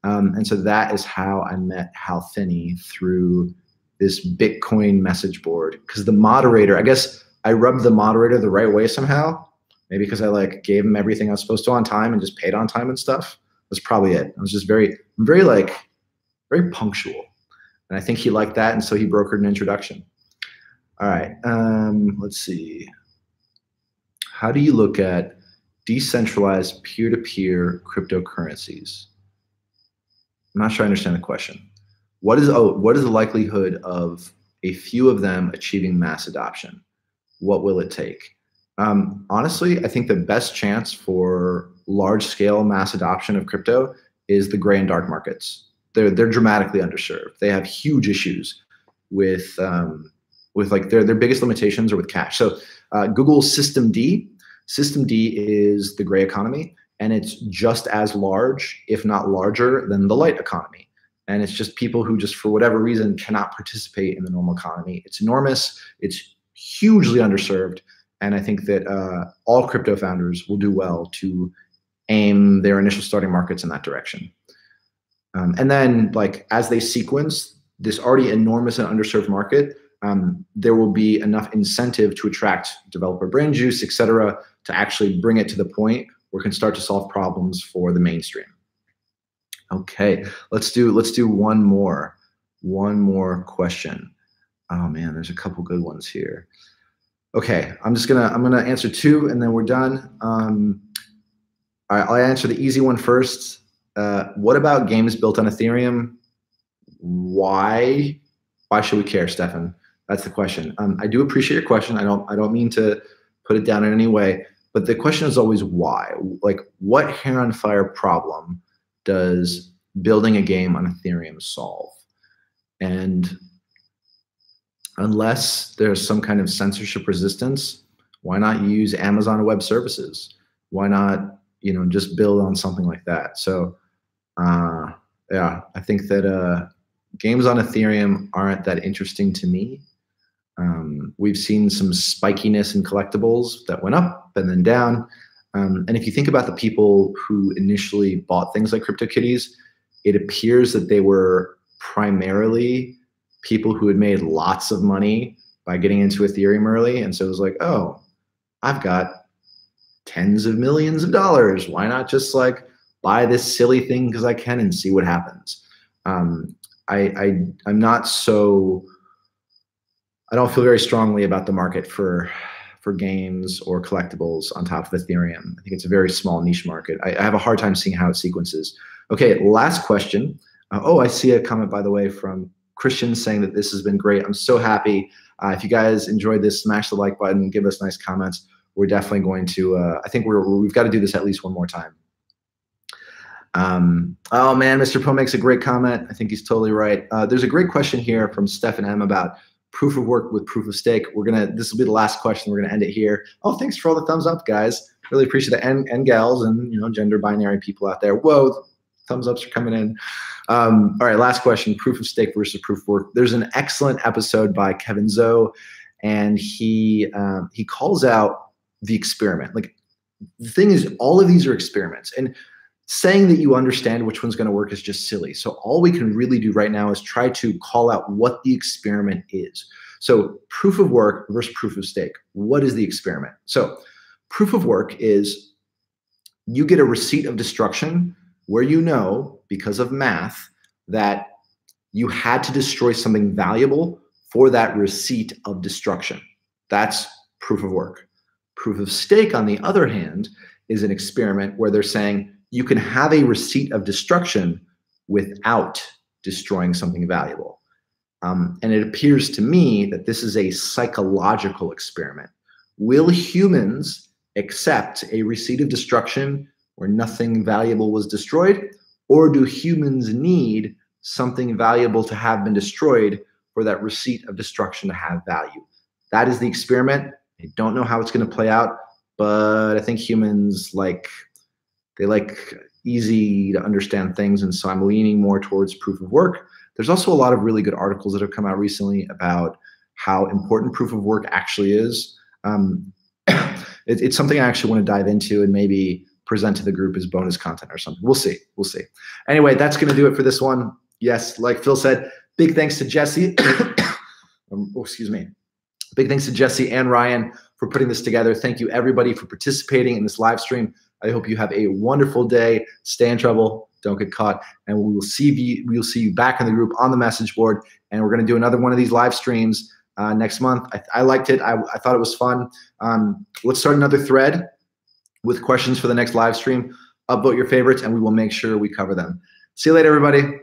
And so that is how I met Hal Finney, through this Bitcoin message board. Because the moderator, I guess I rubbed the moderator the right way somehow. Maybe because I gave him everything I was supposed to on time and just paid on time and stuff. That's probably it. I was just very punctual. And I think he liked that, and so he brokered an introduction. All right, let's see. How do you look at decentralized peer-to-peer cryptocurrencies? I'm not sure I understand the question. What is the likelihood of a few of them achieving mass adoption? What will it take? Honestly, I think the best chance for large-scale mass adoption of crypto is the gray and dark markets. They're dramatically underserved. They have huge issues with their biggest limitations are with cash. So Google's System D is the gray economy, and it's just as large, if not larger, than the light economy. And it's just people who just for whatever reason cannot participate in the normal economy. It's enormous. It's hugely underserved. And I think that all crypto founders will do well to aim their initial starting markets in that direction. And then as they sequence this already enormous and underserved market, there will be enough incentive to attract developer brain juice, et cetera, to actually bring it to the point where it can start to solve problems for the mainstream. Okay, let's do one more question. Oh man, there's a couple good ones here. Okay, I'm gonna answer 2 and then we're done. All right, I'll answer the easy one first. What about games built on Ethereum? Why should we care, Stefan? That's the question. I do appreciate your question. I don't mean to put it down in any way, but the question is always why. What hair on fire problem does building a game on Ethereum solve? And unless there's some kind of censorship resistance, why not use Amazon Web Services? Why not, just build on something like that? So, yeah, I think that games on Ethereum aren't that interesting to me. We've seen some spikiness in collectibles that went up and then down. And if you think about the people who initially bought things like CryptoKitties, it appears that they were primarily people who had made lots of money by getting into Ethereum early. And so it was like, oh, I've got tens of millions of dollars. Why not just buy this silly thing because I can and see what happens? I'm not so, I don't feel very strongly about the market for for games or collectibles on top of Ethereum. I think it's a very small niche market. I have a hard time seeing how it sequences. Okay, last question. Oh, I see a comment, by the way, from Christian saying that this has been great. I'm so happy. If you guys enjoyed this, smash the like button, give us nice comments. We're definitely going to, I think we've got to do this at least one more time. Oh man, Mr. Poe makes a great comment. I think he's totally right. There's a great question here from Stephen M about proof of work with proof of stake. This will be the last question. We're gonna end it here. Oh, thanks for all the thumbs up, guys. Really appreciate it. And gals and gender binary people out there. Whoa, thumbs ups are coming in. All right, last question, proof of stake versus proof of work. There's an excellent episode by Kevin Zhou, and he calls out the experiment. Like, the thing is, all of these are experiments, and saying that you understand which one's going to work is just silly. So all we can really do right now is try to call out what the experiment is. So proof of work versus proof of stake. What is the experiment? So proof of work is you get a receipt of destruction where you know, because of math, that you had to destroy something valuable for that receipt of destruction. That's proof of work. Proof of stake, on the other hand, is an experiment where they're saying you can have a receipt of destruction without destroying something valuable. And it appears to me that this is a psychological experiment. Will humans accept a receipt of destruction where nothing valuable was destroyed? Or do humans need something valuable to have been destroyed for that receipt of destruction to have value? That is the experiment. I don't know how it's going to play out, but I think humans like easy to understand things, and so I'm leaning more towards proof of work. There's also a lot of really good articles that have come out recently about how important proof of work actually is. It's something I actually want to dive into and maybe present to the group as bonus content or something. We'll see. We'll see. Anyway, that's going to do it for this one. Yes, like Phil said, big thanks to Jesse. Excuse me. Big thanks to Jesse and Ryan for putting this together. Thank you, everybody, for participating in this live stream. I hope you have a wonderful day. Stay in trouble. Don't get caught. And we'll see you back in the group on the message board. And we're going to do another one of these live streams next month. I liked it. I thought it was fun. Let's start another thread with questions for the next live stream. Upvote your favorites, and we will make sure we cover them. See you later, everybody.